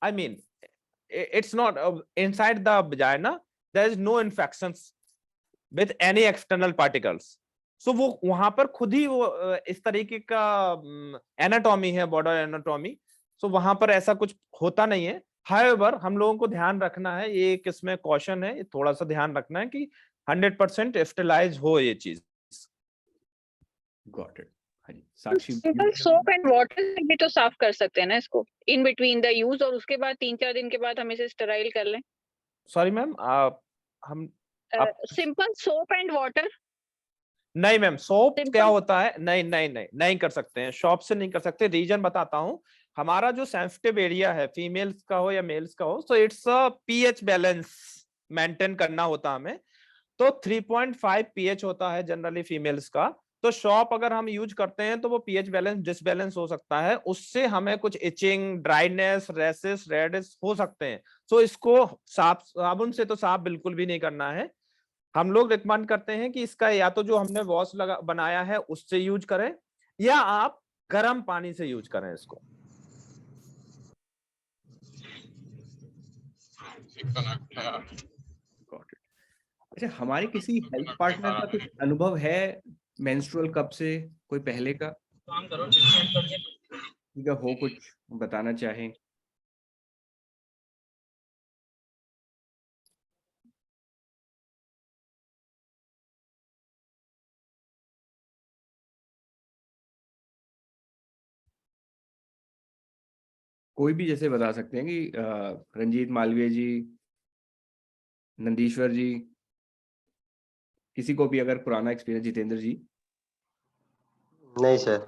I mean it's not inside the vagina, there is no infections with any external particles. So वो वहां पर खुद ही वो इस तरीके का एनाटॉमी है, बॉर्डर एनाटॉमी, सो वहां पर ऐसा कुछ होता नहीं है। However, हम लोगों को ध्यान रखना है, ये एक इसमें कॉशन है, थोड़ा सा ध्यान रखना है कि 100% स्टेलाइज हो ये चीज। Got it. हाँ जी, साक्षी सिंपल सोप एंड वाटर से भी तो साफ कर सकते हैं ना इसको, इन बिटवीन द यूज, और उसके बाद 3-4 दिन के बाद हम इसे स्टेराइल कर लें। सॉरी मैम, हम सिंपल सोप एंड वाटर। नहीं मैम, सोप Simple- क्या होता है, नहीं नहीं नहीं नहीं कर सकते हैं, शॉप से नहीं कर सकते। रीजन बताता हूँ। हमारा जो सेंसिटिव एरिया है, फीमेल्स का हो या मेल्स का हो, तो it's a pH balance maintain करना होता हमें। तो 3.5 पीएच होता है जनरली फीमेल्स का। तो शॉप अगर हम यूज करते हैं तो वो पीएच बैलेंस डिसबैलेंस हो सकता है, उससे हमें कुछ इचिंग, ड्राइनेस, रेसेस, रेडिस हो सकते हैं। तो इसको साफ साबुन से तो साफ बिल्कुल भी नहीं करना है। हम लोग रिकमेंड करते हैं कि इसका या तो जो हमने वॉश लगा बनाया है उससे यूज करें, या आप गर्म पानी से यूज करें इसको। अच्छा, हमारे किसी हेल्थ पार्टनर का कुछ अनुभव है मेंस्ट्रुअल कप से, कोई पहले का हो कुछ बताना चाहें? कोई भी जैसे बता सकते हैं कि रंजीत मालवीय जी, नंदीश्वर जी, किसी को भी अगर पुराना एक्सपीरियंस, जितेंद्र जी। नहीं सर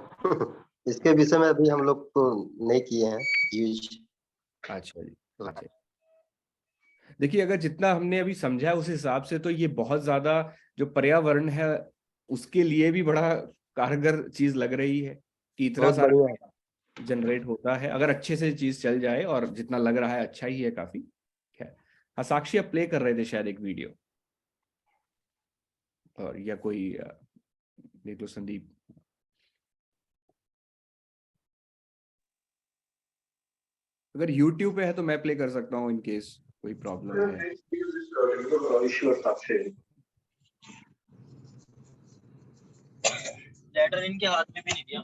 इसके विषय में अभी हम लोग तो नहीं किए हैं यूज। अच्छा जी, अच्छा। देखिए, अगर जितना हमने अभी समझा है उस हिसाब से तो ये बहुत ज्यादा जो पर्यावरण है उसके लिए भी बड़ा कारगर चीज लग रही है कि इतना बहुत सारा बढ़िया। जनरेट होता है अगर अच्छे से चीज चल जाए, और जितना लग रहा है अच्छा ही है काफी। खैर, हाँ, साक्षी अब प्ले कर रहे थे शायद एक वीडियो, और या कोई देख लो संदीप। अगर YouTube पे है तो मैं प्ले कर सकता हूँ इन केस कोई प्रॉब्लम है। लेटर इनके हाथ में भी नहीं दिया।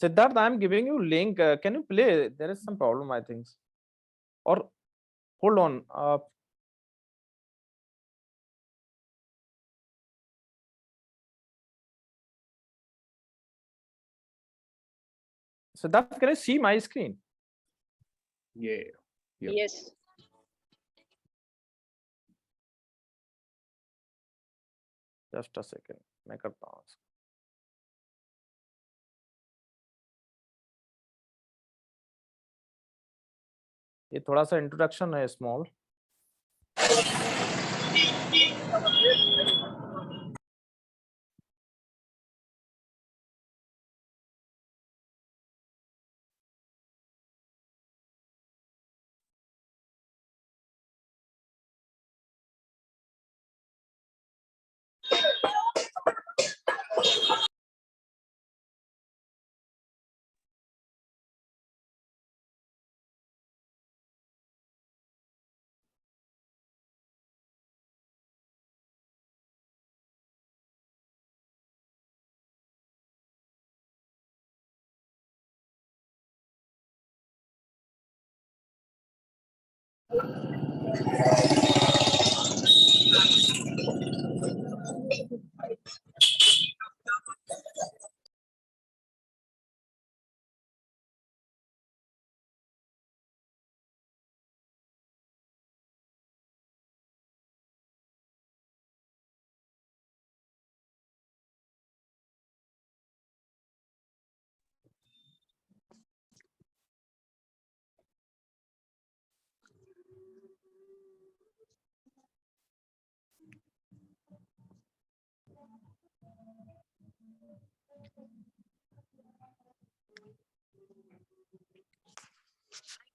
Siddharth, I am giving you link. Can you play? There is some problem, I think. Or hold on. Siddharth, can you see my screen? Yeah. Yes. Just a second. मैं करता हूँ। ये थोड़ा सा इंट्रोडक्शन है small.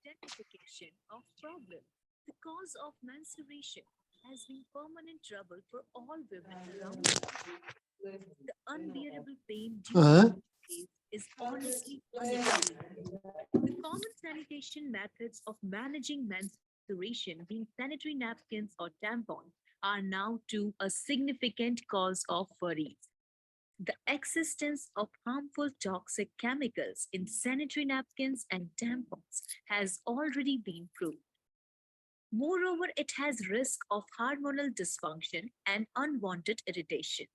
Identification of problem. The cause of menstruation has been permanent trouble for all women around the world. The unbearable pain due to this is honestly unexplainable. The common sanitation methods of managing menstruation menstruation, being sanitary napkins or tampons, are now to a significant cause of worry. The existence of harmful toxic chemicals in sanitary napkins and tampons has already been proved. Moreover, it has risk of hormonal dysfunction and unwanted irritation.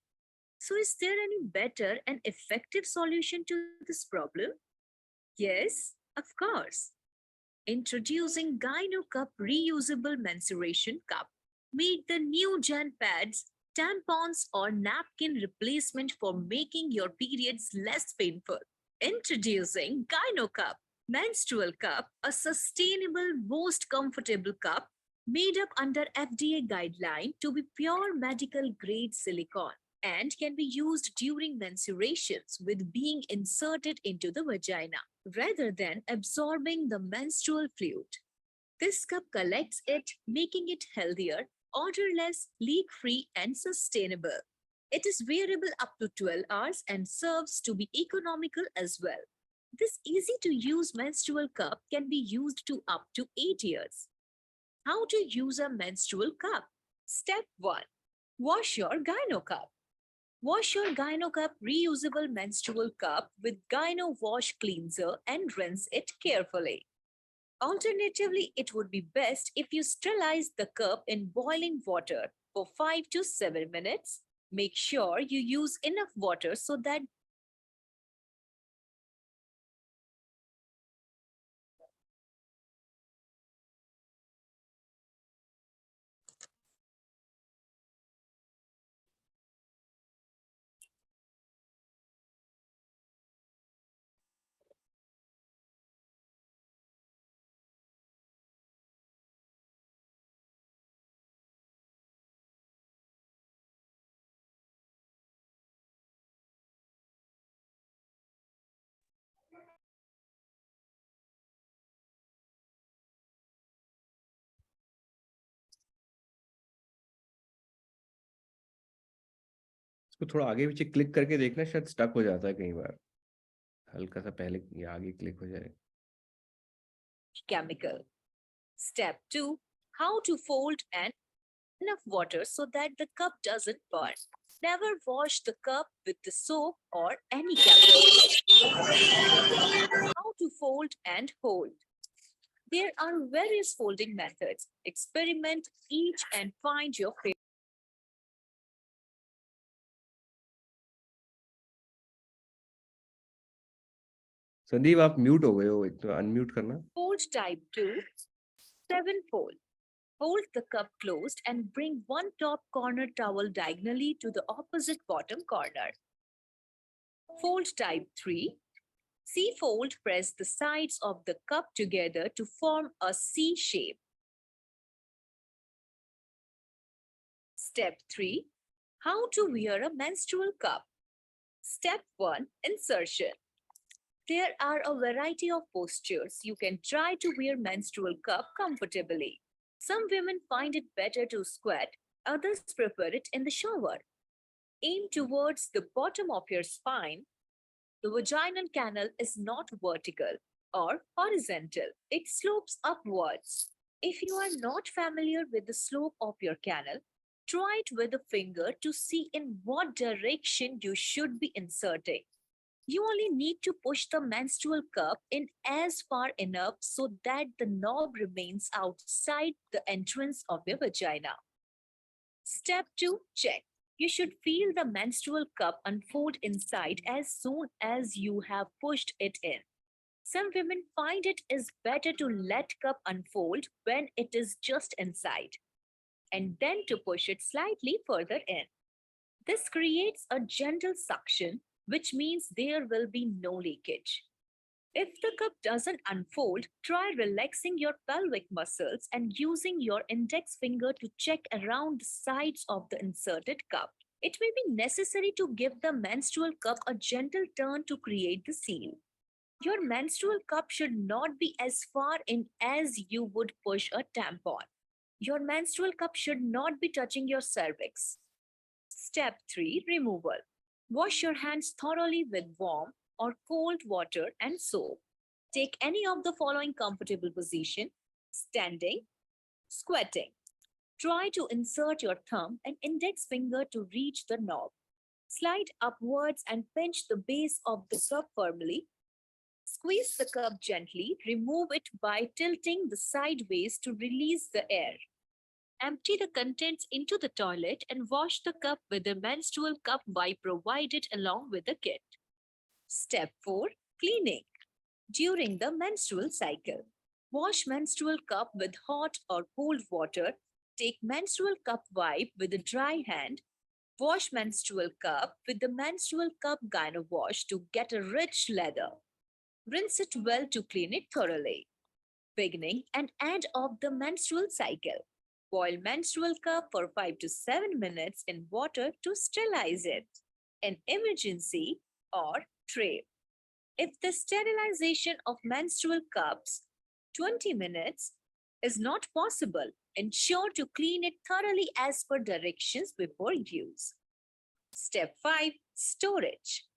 So is there any better and effective solution to this problem? Yes, of course. Introducing Gyno Cup reusable menstruation cup. Meet the new gen pads, tampons or napkin replacement for making your periods less painful. Introducing Gyno Cup menstrual cup, a sustainable, most comfortable cup made up under FDA guideline to be pure medical grade silicone and can be used during menstruations with being inserted into the vagina rather than absorbing the menstrual fluid. This cup collects it, making it healthier, odorless, leak-free, and sustainable. It is wearable up to 12 hours and serves to be economical as well. This easy-to-use menstrual cup can be used to up to 8 years. How to use a menstrual cup? Step 1. Wash your Gyno Cup. Wash your Gyno Cup reusable menstrual cup with Gyno Wash Cleanser and rinse it carefully. Alternatively, it would be best if you sterilize the cup in boiling water for 5 to 7 minutes. Make sure you use enough water so that इसको थोड़ा आगे पीछे click करके देखना, शायद stuck हो जाता है कई बार, हल्का सा पहले ये आगे क्लिक हो जाए. chemical. Step 2. How to fold and enough water so that the cup doesn't burn. Never wash the cup with the soap or any chemical. How to fold and hold. There are various folding methods. Experiment each and find your favorite. Sandeep आप mute हो गए हो, एक तो unmute करना. Fold type 2. 7 fold. Hold the cup closed and bring one top corner towel diagonally to the opposite bottom corner. Fold type 3. C fold, press the sides of the cup together to form a C shape. Step 3. How to wear a menstrual cup. Step 1. Insertion. There are a variety of postures you can try to wear menstrual cup comfortably. Some women find it better to squat, others prefer it in the shower. Aim towards the bottom of your spine. The vaginal canal is not vertical or horizontal. It slopes upwards. If you are not familiar with the slope of your canal, try it with a finger to see in what direction you should be inserting. You only need to push the menstrual cup in as far enough so that the knob remains outside the entrance of your vagina. Step 2. Check. You should feel the menstrual cup unfold inside as soon as you have pushed it in. Some women find it is better to let cup unfold when it is just inside, and then to push it slightly further in. This creates a gentle suction, which means there will be no leakage. If the cup doesn't unfold, try relaxing your pelvic muscles and using your index finger to check around the sides of the inserted cup. It may be necessary to give the menstrual cup a gentle turn to create the seal. Your menstrual cup should not be as far in as you would push a tampon. Your menstrual cup should not be touching your cervix. Step 3. Removal. Wash your hands thoroughly with warm or cold water and soap. Take any of the following comfortable position: standing, Squatting. Try to insert your thumb and index finger to reach the knob. Slide upwards and pinch the base of the cup firmly. Squeeze the cup gently. Remove it by tilting the sideways to release the air. Empty the contents into the toilet and wash the cup with a menstrual cup wipe provided along with the kit. Step 4. Cleaning. During the menstrual cycle, wash menstrual cup with hot or cold water. Take menstrual cup wipe with a dry hand. Wash menstrual cup with the menstrual cup gyno wash to get a rich lather. Rinse it well to clean it thoroughly. Beginning and end of the menstrual cycle. Boil menstrual cup for 5 to 7 minutes in water to sterilize it. An emergency or tray. If the sterilization of menstrual cups 20 minutes is not possible, ensure to clean it thoroughly as per directions before use. Step 5. Storage.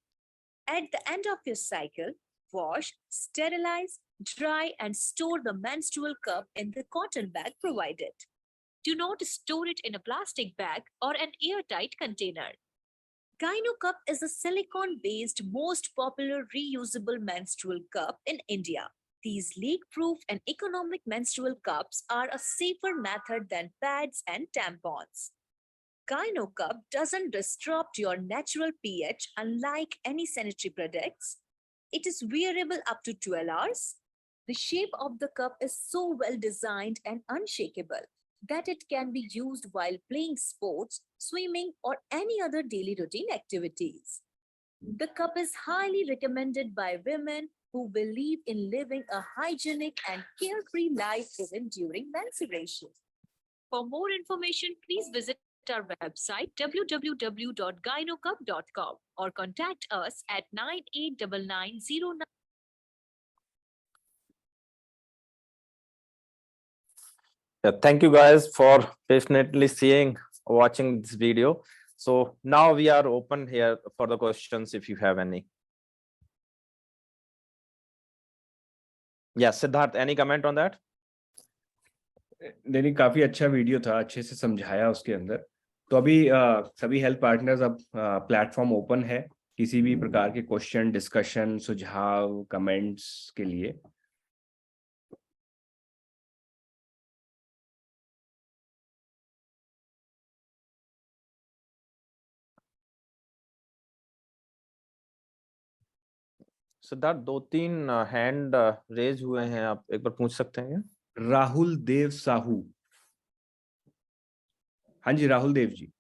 At the end of your cycle, wash, sterilize, dry and store the menstrual cup in the cotton bag provided. Do not store it in a plastic bag or an airtight container. Gyno Cup is a silicone-based, most popular reusable menstrual cup in India. These leak-proof and economic menstrual cups are a safer method than pads and tampons. Gyno Cup doesn't disrupt your natural pH unlike any sanitary products. It is wearable up to 12 hours. The shape of the cup is so well designed and unshakable that it can be used while playing sports, swimming, or any other daily routine activities. The cup is highly recommended by women who believe in living a hygienic and carefree life even during menstruation. For more information, please visit our website www.gynocup.com or contact us at 989909. Thank you guys for patiently watching this video. So now we are open here for the questions if you have any. Yes, Siddharth, any comment on that? नहीं, काफी अच्छा video था, अच्छे से समझाया उसके अंदर। तो अभी सभी हेल्थ पार्टनर्स, अब प्लेटफॉर्म ओपन है किसी भी प्रकार के क्वेश्चन, डिस्कशन, सुझाव, कमेंट्स के लिए। सिद्धार्थ, 2-3 हैंड रेज हुए हैं, आप एक बार पूछ सकते हैं? राहुल देव साहू। हाँ जी राहुल देव जी,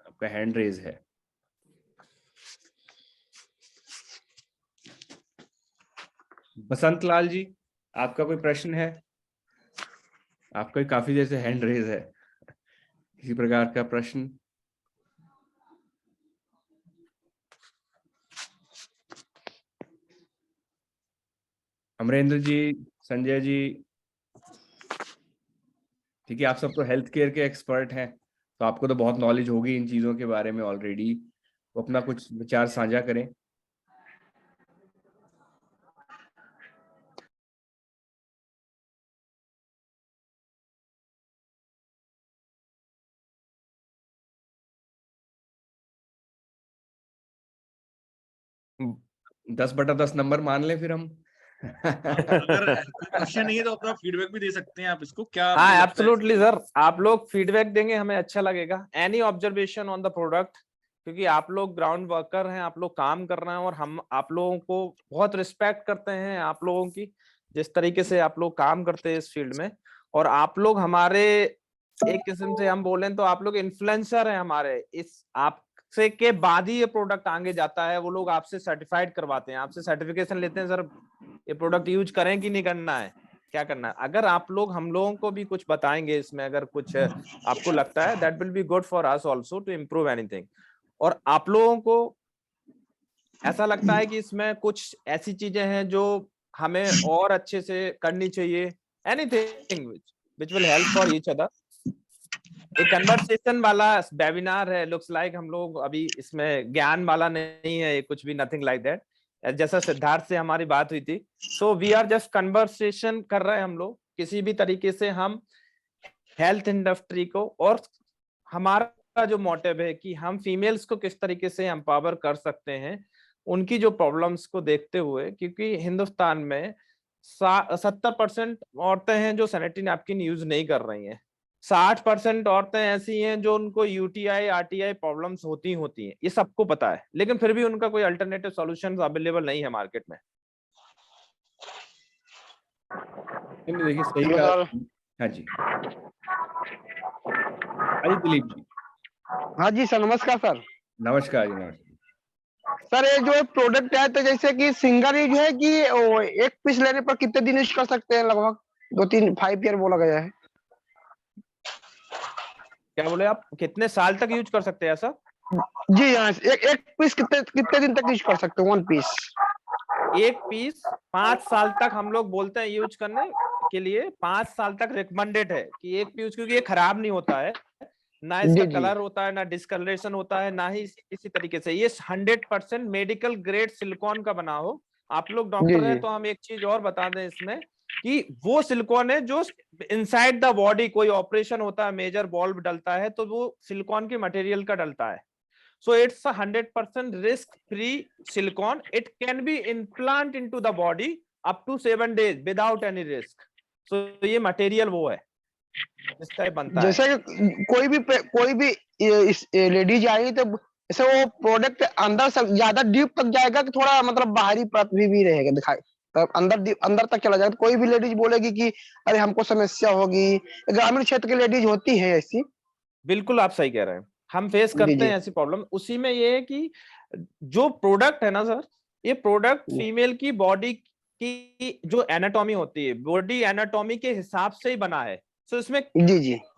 आपका हैंड रेज है। बसंत लाल जी, आपका कोई प्रश्न है? आपका काफी जैसे हैंड रेज है, किसी प्रकार का प्रश्न? अमरेंद्र जी, संजय जी, ठीक है, आप सब तो हेल्थ केयर के एक्सपर्ट हैं, तो आपको तो बहुत नॉलेज होगी इन चीजों के बारे में ऑलरेडी। तो अपना कुछ विचार साझा करें। हम्म। 10/10 नंबर मान लें फिर हम। अगर क्वेश्चन नहीं है तो अपना फीडबैक भी दे सकते हैं आप इसको, क्या आपको हाँ लगता है? एब्सोल्युटली सर, आप लोग फीडबैक देंगे हमें अच्छा लगेगा। Any observation on the product, क्योंकि आप लोग ग्राउंड वर्कर हैं, आप लोग काम कर रहे हैं और हम आप लोगों को बहुत रिस्पेक्ट करते हैं, आप लोगों की जिस तरीके से आप लोग काम करते हैं इस फील्ड में। और आप लोग हमारे एक किस्म से हम बोलें तो आप लोग इन्फ्लुएंसर हैं हमारे। इस आपसे के बाद ही ये प्रोडक्ट आगे जाता है, वो लोग आपसे सर्टिफाइड करवाते हैं, आपसे सर्टिफिकेशन लेते हैं, सर ये प्रोडक्ट यूज करें कि नहीं करना है, क्या करना है। अगर आप लोग हम लोगों को भी कुछ बताएंगे इसमें, अगर कुछ आपको लगता है, that will be good for us also to improve anything. और आप लोगों को ऐसा लगता है कि इसमें कुछ ऐसी चीजें हैं जो हमें और अच्छे से करनी चाहिए, anything which will help for each other. एक कन्वर्सेशन वाला वेबिनार है, लुक्स लाइक हम लोग अभी इसमें ज्ञान वाला नहीं है, कुछ भी, नथिंग लाइक दैट। जैसा सिद्धार्थ से हमारी बात हुई थी, so we are just conversation कर रहे हैं हम लोग। किसी भी तरीके से हम हेल्थ इंडस्ट्री को, और हमारा जो मोटिव है कि हम फीमेल्स को किस तरीके से एम्पावर कर सकते हैं उनकी जो प्रॉब्लम्स को देखते हुए, क्योंकि हिंदुस्तान में 70% औरतें हैं जो सैनिटरी नैपकिन यूज नहीं कर रही हैं, 60% औरतें ऐसी हैं जो उनको यूटीआई आरटीआई प्रॉब्लम्स होती हैं, ये सबको पता है, लेकिन फिर भी उनका कोई अल्टरनेटिव सॉल्यूशंस अवेलेबल नहीं है मार्केट में। देखिए सही कहा। हाँ जी, अरे दिलीप जी। हाँ जी सर, नमस्कार सर। नमस्कार जी, नमस्कार सर, ये जो प्रोडक्ट है तो जैसे कि सिंगल यूज है कि एक पीस लेने पर कितने दिन यूज कर सकते हैं? लगभग 2-3 5 ईयर बोला गया है। क्या बोले आप, कितने साल तक यूज कर सकते हैं ऐसा? जी हाँ, एक पीस कितने दिन तक यूज कर सकते हैं? 1 पीस। एक पीस 5 साल तक हम लोग बोलते हैं यूज करने के लिए, 5 साल तक रिकमेंडेड है कि एक पीस, क्योंकि ये खराब नहीं होता है, ना इसका कलर होता है, ना डिस्कलरेशन होता है, ना ही इसी तरीके से ये 100% मेडिकल ग्रेड सिलिकॉन का बना हो। आप लोग डॉक्टर हैं तो हम एक चीज और बता दें इसमें कि वो सिलिकॉन है जो इनसाइड द बॉडी कोई ऑपरेशन होता है, मेजर बॉल्ब डलता है तो वो सिलिकॉन के मटेरियल का डलता है। So it's a 100% risk-free silicone. It can be implant into the body up to 7 days without any risk. So ये मटेरियल वो है जिसका ये बनता जैसे है। कोई भी लेडीज आई तो जैसे वो प्रोडक्ट अंदर से ज्यादा डीप तक जाएगा कि थोड़ा मतलब बाहरी परत भी रहेगा दिखाई, तो अंदर तक चला जाएगा? तो कोई भी लेडीज बोलेगी कि अरे हमको समस्या होगी, ग्रामीण क्षेत्र की लेडीज होती है ऐसी। बिल्कुल आप सही कह रहे हैं, हम फेस करते हैं ऐसी प्रॉब्लम। उसी में ये है कि जो प्रोडक्ट है ना सर, ये प्रोडक्ट फीमेल की बॉडी की जो एनाटॉमी होती है, बॉडी एनाटॉमी के हिसाब से ही बना है। सो इसमें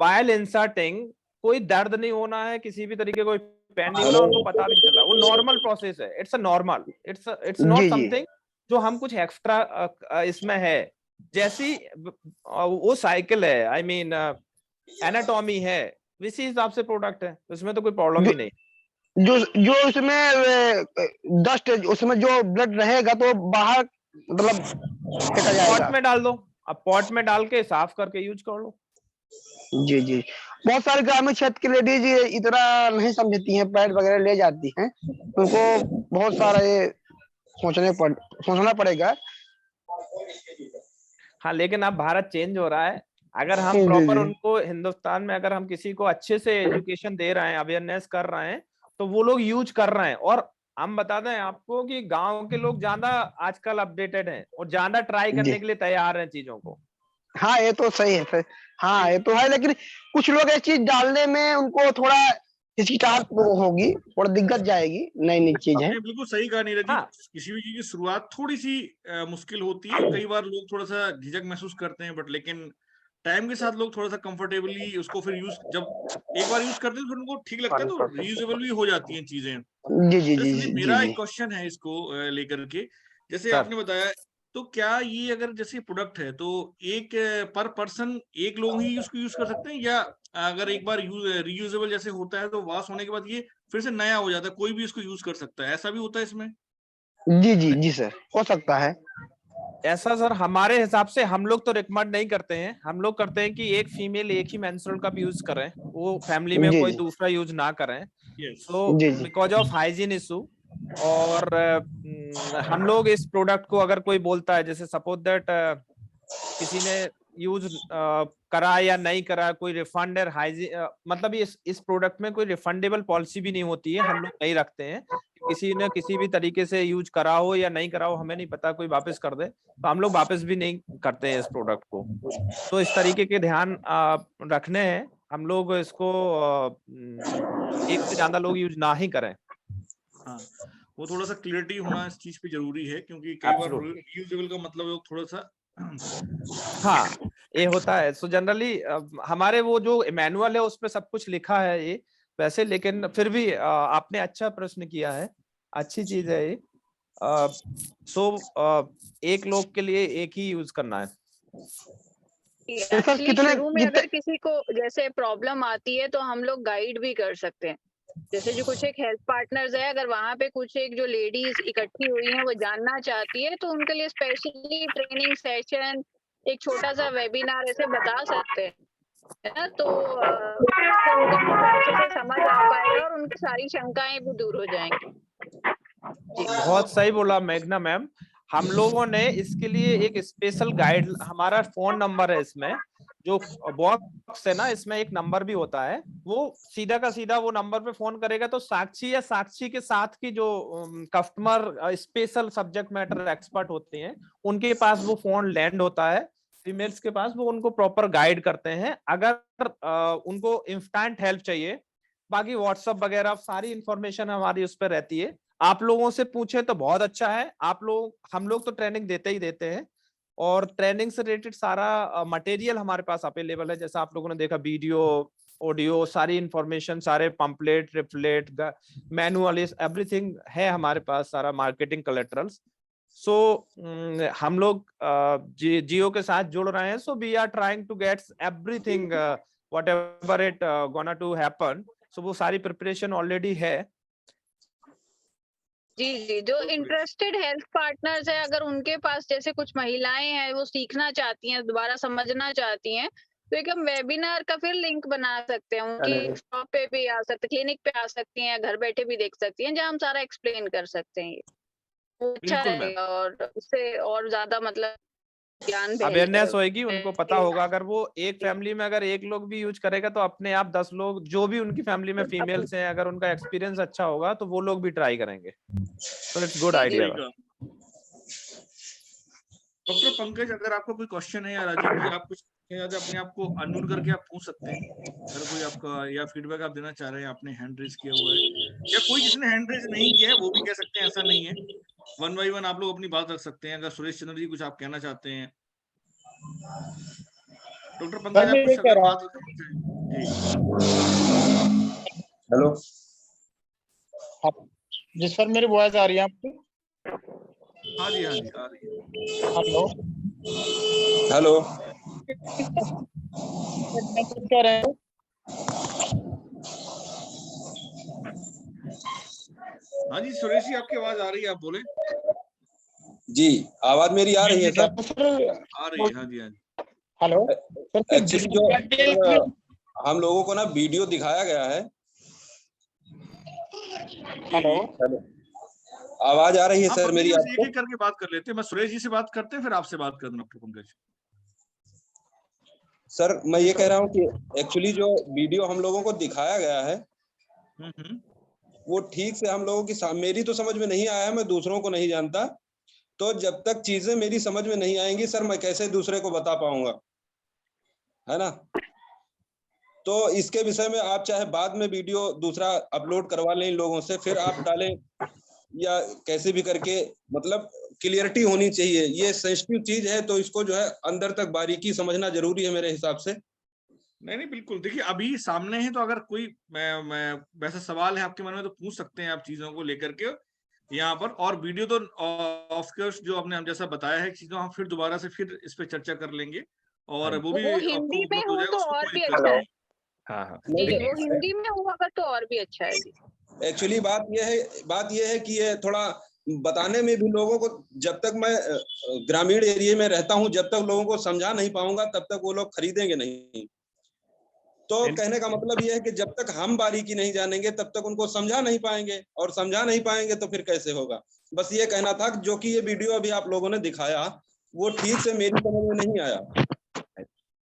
वाइल इंसर्टिंग कोई दर्द नहीं होना है, किसी भी तरीके कोई पेन नहीं होना, उनको पता भी नहीं चला, वो नॉर्मल प्रोसेस है। It's a normal, it's not something जो हम कुछ एक्स्ट्रा इसमें है। जैसी वो साइकिल है, आई मीन एनाटॉमी है, इसी हिसाब से प्रोडक्ट है, उसमें तो कोई प्रॉब्लम ही नहीं। जो उसमें डस्ट, उसमें जो ब्लड रहेगा तो बाहर मतलब फेंका जाएगा। पॉट में डाल दो, अब पॉट में डाल के साफ करके यूज कर लो। जी बहुत सारे ग्रामीण क्षेत्र की लेडीज इतना नहीं समझती हैं, पैड वगैरह ले जाती हैं, उनको बहुत सारा ये सोचना पड़ेगा। हाँ, लेकिन अब भारत चेंज हो रहा है, अगर हम प्रॉपर उनको हिंदुस्तान में अगर हम किसी को अच्छे से एजुकेशन दे रहे हैं, अवेयरनेस कर रहे हैं, तो वो लोग यूज कर रहे हैं। और हम बता दें आपको कि गांव के लोग ज्यादा आजकल अपडेटेड हैं और ज्यादा ट्राई करने के लिए तैयार हैं चीजों को। हाँ ये तो सही है सर, हाँ ये तो है, लेकिन कुछ लोग ये चीज डालने में उनको थोड़ा हिचकिचाहट होगी, थोड़ा दिक्कत जाएगी, नई चीज है। बिल्कुल सही कहा नीरज जी। किसी भी चीज की शुरुआत थोड़ी सी मुश्किल होती है, कई बार लोग थोड़ा सा झिझक महसूस करते हैं, बट लेकिन टाइम के साथ लोग थोड़ा सा कंफर्टेबली उसको फिर यूज, जब एक बार यूज करते हैं फिर उनको ठीक लगता है, तो रीयूजेबल भी हो जाती हैं चीजें। जी मेरा एक क्वेश्चन है इसको लेकर के, जैसे आपने बताया, तो क्या ये अगर जैसे प्रोडक्ट है तो एक पर पर्सन एक लोग ही इसको यूज कर सकते हैं, या अगर एक बार रीयूजेबल जैसे होता है तो वॉश होने के बाद ये फिर से नया हो जाता है, कोई भी इसको यूज कर सकता है, ऐसा भी होता है इसमें? जी सर, हो सकता है ऐसा। सर हमारे हिसाब से हम लोग तो रिकमेंड नहीं करते हैं, हम लोग करते हैं कि एक फीमेल एक ही मेंस्ट्रुअल कप यूज करें, वो फैमिली में कोई दूसरा यूज ना करें, so because of hygiene issue. और हम लोग इस प्रोडक्ट को अगर कोई बोलता है, जैसे सपोज दैट किसी ने यूज करा या नहीं करा, कोई रिफंड और हाइजीन, मतलब इस प्रोडक्ट में कोई रिफंडेबल पॉलिसी भी नहीं होती है, हम लोग नहीं रखते हैं। किसी ने किसी भी तरीके से यूज करा हो या नहीं करा हो, हमें नहीं पता, कोई वापस कर दे तो हम लोग वापस भी नहीं करते हैं इस प्रोडक्ट को। तो इस तरीके के ध्यान रखने हैं हम लोग, इसको एक से ज्यादा लोग यूज ना ही करें। हाँ, वो थोड़ा सा क्लियरिटी होना इस चीज पे जरूरी है, क्योंकि कई बार रीयूजेबल का मतलब थोड़ा सा हाँ ये होता है। सो जनरली हमारे वो जो मैनुअल है उसमें सब कुछ लिखा है ये वैसे, लेकिन फिर भी आपने अच्छा प्रश्न किया है, अच्छी चीज है ये। एक लोग के लिए एक ही यूज करना है। शुरू में अगर किसी को जैसे प्रॉब्लम आती है तो हम लोग गाइड भी कर सकते हैं, जैसे जो कुछ एक हेल्थ पार्टनर्स है, अगर वहां पे कुछ एक जो लेडीज इकट्ठी हुई हैं वो जानना चाहती है तो उनके लिए स्पेशली ट्रेनिंग सेशन, एक छोटा सा वेबिनार ऐसे बता सकते हैं। है ना, तो उससे उनको अच्छे से समझ आ पाएगा और उनकी सारी शंकाएं भी दूर हो जाएंगी। बहुत सही बोला मेघना मैम। हम लोगों ने इसके लिए एक स्पेशल गाइड, हमारा फोन नंबर है इसमें, जो बॉक्स है ना इसमें एक नंबर भी होता है, वो सीधा का सीधा वो नंबर पे फोन करेगा तो साक्षी या साक्षी के साथ की जो customer special subject matter expert होते हैं उनके पास वो फोन लैंड होता है, फीमेल्स के पास, वो उनको प्रॉपर गाइड करते हैं। अगर उनको इंस्टेंट हेल्प चाहिए, बाकी व्हाट्सएप वगैरह सारी इंफॉर्मेशन हमारी उस पर रहती है। आप लोगों से पूछे तो बहुत अच्छा है। हम लोग तो ट्रेनिंग देते ही देते हैं, और ट्रेनिंग से रिलेटेड सारा मटेरियल हमारे पास अवेलेबल है। जैसा आप लोगों ने देखा, वीडियो, ऑडियो, सारी इंफॉर्मेशन, सारे पंपलेट, रिफ्लेट, मैनुअल, एवरीथिंग है हमारे पास, सारा मार्केटिंग कोलैटरल्स। सो हम लोग जियो के साथ जुड़ रहे हैं। So we are trying to get everything whatever it gonna to happen. So वो सारी प्रिपरेशन ऑलरेडी है। जी, जो इंटरेस्टेड हेल्थ पार्टनर्स है, अगर उनके पास जैसे कुछ महिलाएं हैं वो सीखना चाहती हैं, दोबारा समझना चाहती हैं, तो एक हम वेबिनार का फिर लिंक बना सकते हैं। उनकी शॉप पे भी आ सकते, क्लिनिक पे आ सकती हैं, घर बैठे भी देख सकती हैं, जहां हम सारा एक्सप्लेन कर सकते हैं। ये अच्छा रहेगा और उससे और ज्यादा मतलब ज्ञान अवेयरनेस होगी, उनको पता होगा। अगर वो एक फैमिली में अगर एक लोग भी यूज करेगा तो अपने आप 10 लोग, जो भी उनकी फैमिली में फीमेल्स हैं, अगर उनका एक्सपीरियंस अच्छा होगा तो वो लोग भी ट्राई करेंगे। तो it's good idea. Doctor Pankaj, अगर आपका कोई क्वेश्चन है या राजीव जी आप कुछ अपने आप को अनम्यूट करके आप पूछ सकते हैं। अगर कोई आपका या फीडबैक आप देना चाह रहे हैं, आपने हैंड रेज किया हुआ है, या कोई जिसने हैंड रेज नहीं किया है वो भी कह सकते हैं, ऐसा नहीं है। 1 by 1 आप लोग अपनी बात रख सकते हैं। अगर सुरेश चंद्र जी कुछ आप कहना चाहते हैं, डॉक्टर पंकज आप कुछ अगर बात करना चाहें। हेलो, जिस पर मेरी वॉइस आ रही है आपको? हाँ जी, हाँ जी, आ रही है। हेलो हेलो, कह रहे हैं? हाँ जी सुरेश जी, आपकी आवाज आ रही है, आप बोले। जी आवाज मेरी आ रही है सर? आ रही है, हाँ जी, हाँ जी। हेलो, एक्चुअली जो हम लोगों को ना वीडियो दिखाया गया है। हेलो, आवाज आ रही है सर मेरी आपको? एक करके बात कर लेते हैं। मैं सुरेश जी से बात करते हैं, फिर आपसे बात कर दूं डॉक्टर पंकज। सर मैं ये कह रहा हूँ कि एक्चुअली जो वीडियो हम लोगों को दिखाया गया है वो ठीक से हम लोगों की मेरी तो समझ में नहीं आया है, मैं दूसरों को नहीं जानता। तो जब तक चीजें मेरी समझ में नहीं आएंगी सर, मैं कैसे दूसरे को बता पाऊंगा, है ना? तो इसके विषय में आप चाहे बाद में वीडियो दूसरा अपलोड करवा लें इन लोगों से, फिर आप डालें, या कैसे भी करके, मतलब क्लियरिटी होनी चाहिए। ये सेंसिटिव चीज है तो इसको जो है अंदर तक बारीकी समझना जरूरी है मेरे हिसाब से। नहीं बिल्कुल, देखिए अभी सामने है, तो अगर कोई मैं वैसा सवाल है आपके मन में तो पूछ सकते हैं आप चीजों को लेकर के यहाँ पर। और वीडियो तो ऑफ कोर्स जो आपने हम जैसा बताया है चीजों, हम फिर दोबारा से फिर इस पे चर्चा कर लेंगे, और वो भी हिंदी में हो तो और भी अच्छा है। हाँ हाँ, वो हिंदी में हुआ अगर तो और भी अच्छा है जी। एक्चुअली बात यह है कि ये थोड़ा बताने में भी लोगों को, जब तक मैं ग्रामीण एरिया में रहता हूं, जब तक लोगों को समझा नहीं पाऊंगा तब तक वो लोग खरीदेंगे नहीं। तो कहने का मतलब ये है कि जब तक हम बारीकी नहीं जानेंगे तब तक उनको समझा नहीं पाएंगे, और समझा नहीं पाएंगे तो फिर कैसे होगा। बस ये कहना था, जो कि ये वीडियो अभी आप लोगों ने दिखाया वो ठीक से मेरी समझ में नहीं आया।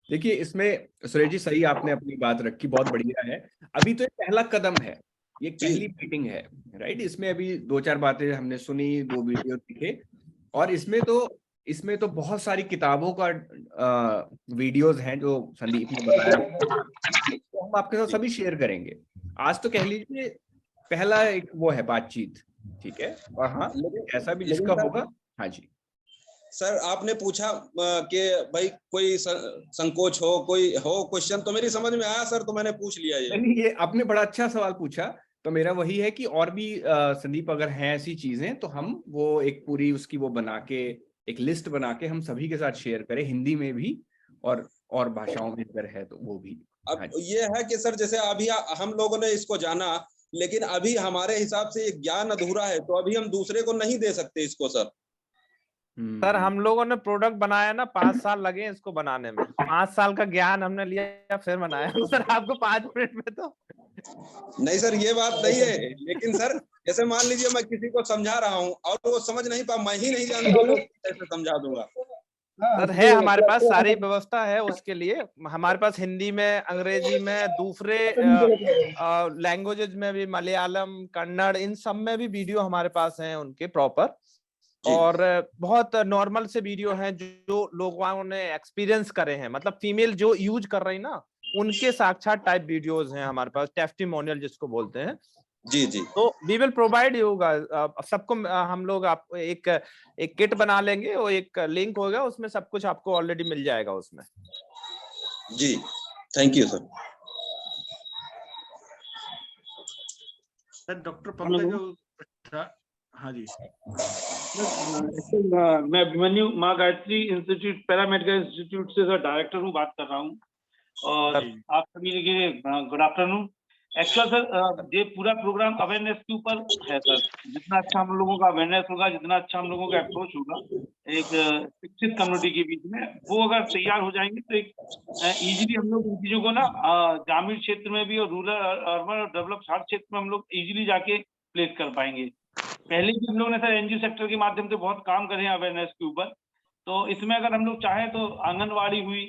देखिए इसमें सुरेश जी सही आपने अपनी बात रखी, बहुत बढ़िया है। अभी तो एक पहला कदम है, ये पहली मीटिंग है, राइट। इसमें अभी 2-4 बातें हमने सुनी, 2 वीडियो दिखे, और इसमें तो बहुत सारी किताबों का वीडियोस हैं जो संदीप ने बताया, तो हम आपके साथ सभी शेयर करेंगे। आज तो कह लीजिए पहला एक वो है बातचीत, ठीक है। और हाँ, ऐसा भी जिसका होगा। हाँ जी सर, आपने पूछा कि भाई कोई संकोच हो, कोई हो क्वेश्चन, तो मेरी समझ में आया सर, तो मैंने पूछ लिया। ये आपने बड़ा अच्छा सवाल पूछा। तो मेरा वही है कि और भी संदीप अगर हैं ऐसी चीजें तो हम वो एक पूरी उसकी वो बना के, एक लिस्ट बना के हम सभी के साथ शेयर करें, हिंदी में भी और भाषाओं में अगर है तो वो भी। अब ये है कि सर जैसे अभी हम लोगों ने इसको जाना, लेकिन अभी हमारे हिसाब से ये ज्ञान अधूरा है, तो अभी हम दूसरे को नहीं दे सकते इसको सर। सर हम लोगों ने प्रोडक्ट बनाया ना 5 साल लगे इसको बनाने में, 5 साल का ज्ञान हमने लिया फिर बनाया। सर आपको 5 मिनट में तो नहीं सर ये बात नहीं है, लेकिन सर जैसे मान लीजिए मैं किसी को समझा रहा हूँ और वो समझ नहीं पा, मैं ही नहीं जानता हूँ कैसे समझा दूंगा। सर है हमारे पास सारी व्यवस्था है उसके लिए, हमारे पास हिंदी में, अंग्रेजी में, दूसरे लैंग्वेजेस में भी, मलयालम, कन्नड़, इन सब में भी वीडियो हमारे पास हैं उनके प्रॉपर, और बहुत नॉर्मल से वीडियो हैं जो लोगों ने एक्सपीरियंस करे हैं, मतलब फीमेल जो यूज कर रही ना उनके साक्षात टाइप वीडियोस हैं हमारे पास, टेस्टिमोनियल जिसको बोलते हैं। जी जी। तो वी विल प्रोवाइड होगा सबको, हम लोग आप एक किट बना लेंगे और एक लिंक होगा उसमें, सब कुछ आपको ऑलरेडी मिल जाएगा उसमें। जी thank you sir. Sir doctor Pankaj, हाँ जी। मैं Abhimanyu Maa Gayatri institute, paramedical institute से सर डायरेक्टर हूँ, बात कर रहा हूँ, और आप सभी के गुड आफ्टरनून। एक्चुअल सर ये पूरा प्रोग्राम अवेयरनेस के ऊपर है सर, जितना अच्छा हम लोगों का अवेयरनेस होगा, जितना अच्छा हम लोगों का अप्रोच होगा एक शिक्षित कम्युनिटी के बीच में, वो अगर तैयार हो जाएंगे तो एक इजीली हम लोग इन चीजों को ना ग्रामीण क्षेत्र में भी और रूरल, अर्बन और डेवलप हर क्षेत्र में हम लोग इजीली जाके प्लेस कर पाएंगे। पहले भी हम लोग ने सर एनजीओ सेक्टर के माध्यम से बहुत काम करे हैं अवेयरनेस के ऊपर, तो इसमें अगर हम लोग चाहें तो आंगनवाड़ी हुई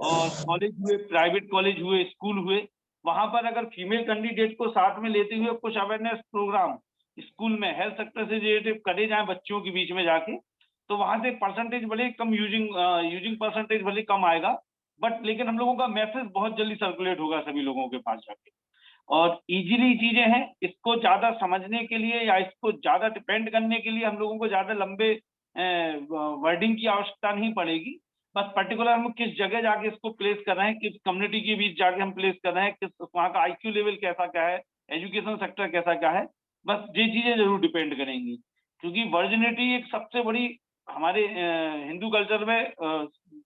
और कॉलेज हुए, प्राइवेट कॉलेज हुए, स्कूल हुए, वहां पर अगर फीमेल कैंडिडेट को साथ में लेते हुए कुछ अवेयरनेस प्रोग्राम स्कूल में हेल्थ सेक्टर से रिलेटेड करे जाए बच्चों के बीच में जाके, तो वहां से परसेंटेज भले कम यूजिंग परसेंटेज भले कम आएगा, बट लेकिन हम लोगों का मैसेज बहुत जल्दी सर्कुलेट होगा सभी लोगों के पास जाके, और इजीली चीजें हैं। इसको ज्यादा समझने के लिए या इसको ज्यादा डिपेंड करने के लिए हम लोगों को ज्यादा लंबे वर्डिंग की आवश्यकता नहीं पड़ेगी, बस पर्टिकुलर हम किस जगह जाके इसको प्लेस कर रहे हैं, किस कम्युनिटी के बीच जाके हम प्लेस कर रहे हैं, किस वहाँ का आईक्यू लेवल कैसा क्या है, एजुकेशन सेक्टर कैसा क्या है, बस ये चीजें जरूर डिपेंड करेंगी। क्योंकि वर्जिनिटी एक सबसे बड़ी हमारे हिंदू कल्चर में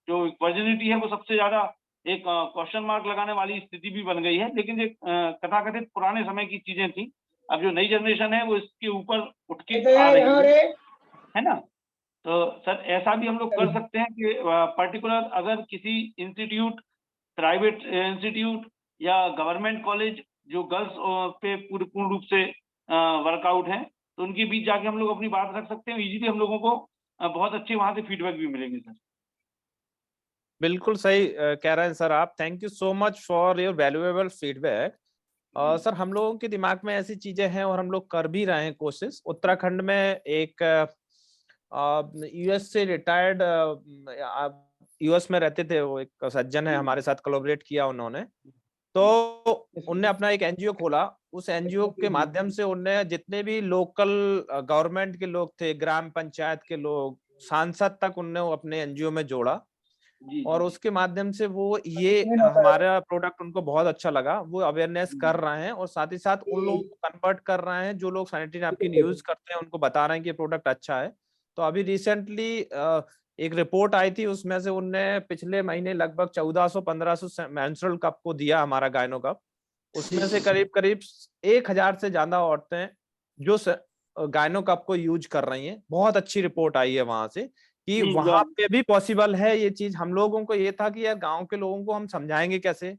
जो वर्जिनिटी है वो सबसे ज्यादा एक क्वेश्चन मार्क लगाने वाली स्थिति भी बन गई है, लेकिन ये कथाकथित पुराने समय की चीजें थी। अब जो नई जनरेशन है वो इसके ऊपर उठ के आ रही है ना। तो सर ऐसा भी हम लोग कर सकते हैं कि पर्टिकुलर अगर किसी इंस्टीट्यूट, प्राइवेट इंस्टीट्यूट या गवर्नमेंट कॉलेज जो गर्ल्स पे पूर्ण रूप से वर्कआउट है, तो उनके बीच जाके हम लोग अपनी बात रख सकते हैं, इजीली हम लोगों को बहुत अच्छे वहां से फीडबैक भी मिलेंगे सर। बिल्कुल सही कह रहे हैं सर आप, thank you so much for your valuable feedback. Sir हम लोगों के दिमाग में ऐसी चीजें हैं और हम लोग कर भी रहे हैं कोशिश। उत्तराखंड में एक यूएस से रिटायर्ड, यूएस में रहते थे वो, एक सज्जन है हमारे साथ कोलैबोरेट किया उन्होंने, तो उनने अपना एक एनजीओ खोला। उस एनजीओ के माध्यम से उनने जितने भी लोकल गवर्नमेंट के लोग थे, ग्राम पंचायत के लोग, सांसद तक उनने अपने एनजीओ में जोड़ा, और उसके माध्यम से वो ये हमारा प्रोडक्ट उनको बहुत अच्छा लगा, वो अवेयरनेस कर रहे हैं, और साथ ही साथ उन लोगों को कन्वर्ट कर रहे हैं जो लोग सैनिटरी नैपकिन यूज करते हैं, उनको बता रहे हैं कि ये प्रोडक्ट अच्छा है। तो अभी रिसेंटली एक रिपोर्ट आई थी, उसमें से उनने पिछले महीने लगभग 1400-1500 मेंस्ट्रुअल कप को दिया, हमारा गायनो कप। उसमें से करीब 1000 से ज्यादा औरतें जो गायनो कप को यूज कर रही हैं। बहुत अच्छी रिपोर्ट आई है वहां से कि वहां पे भी पॉसिबल है ये चीज। हम लोगों को ये था कि यार गांव के लोगों को हम समझाएंगे कैसे,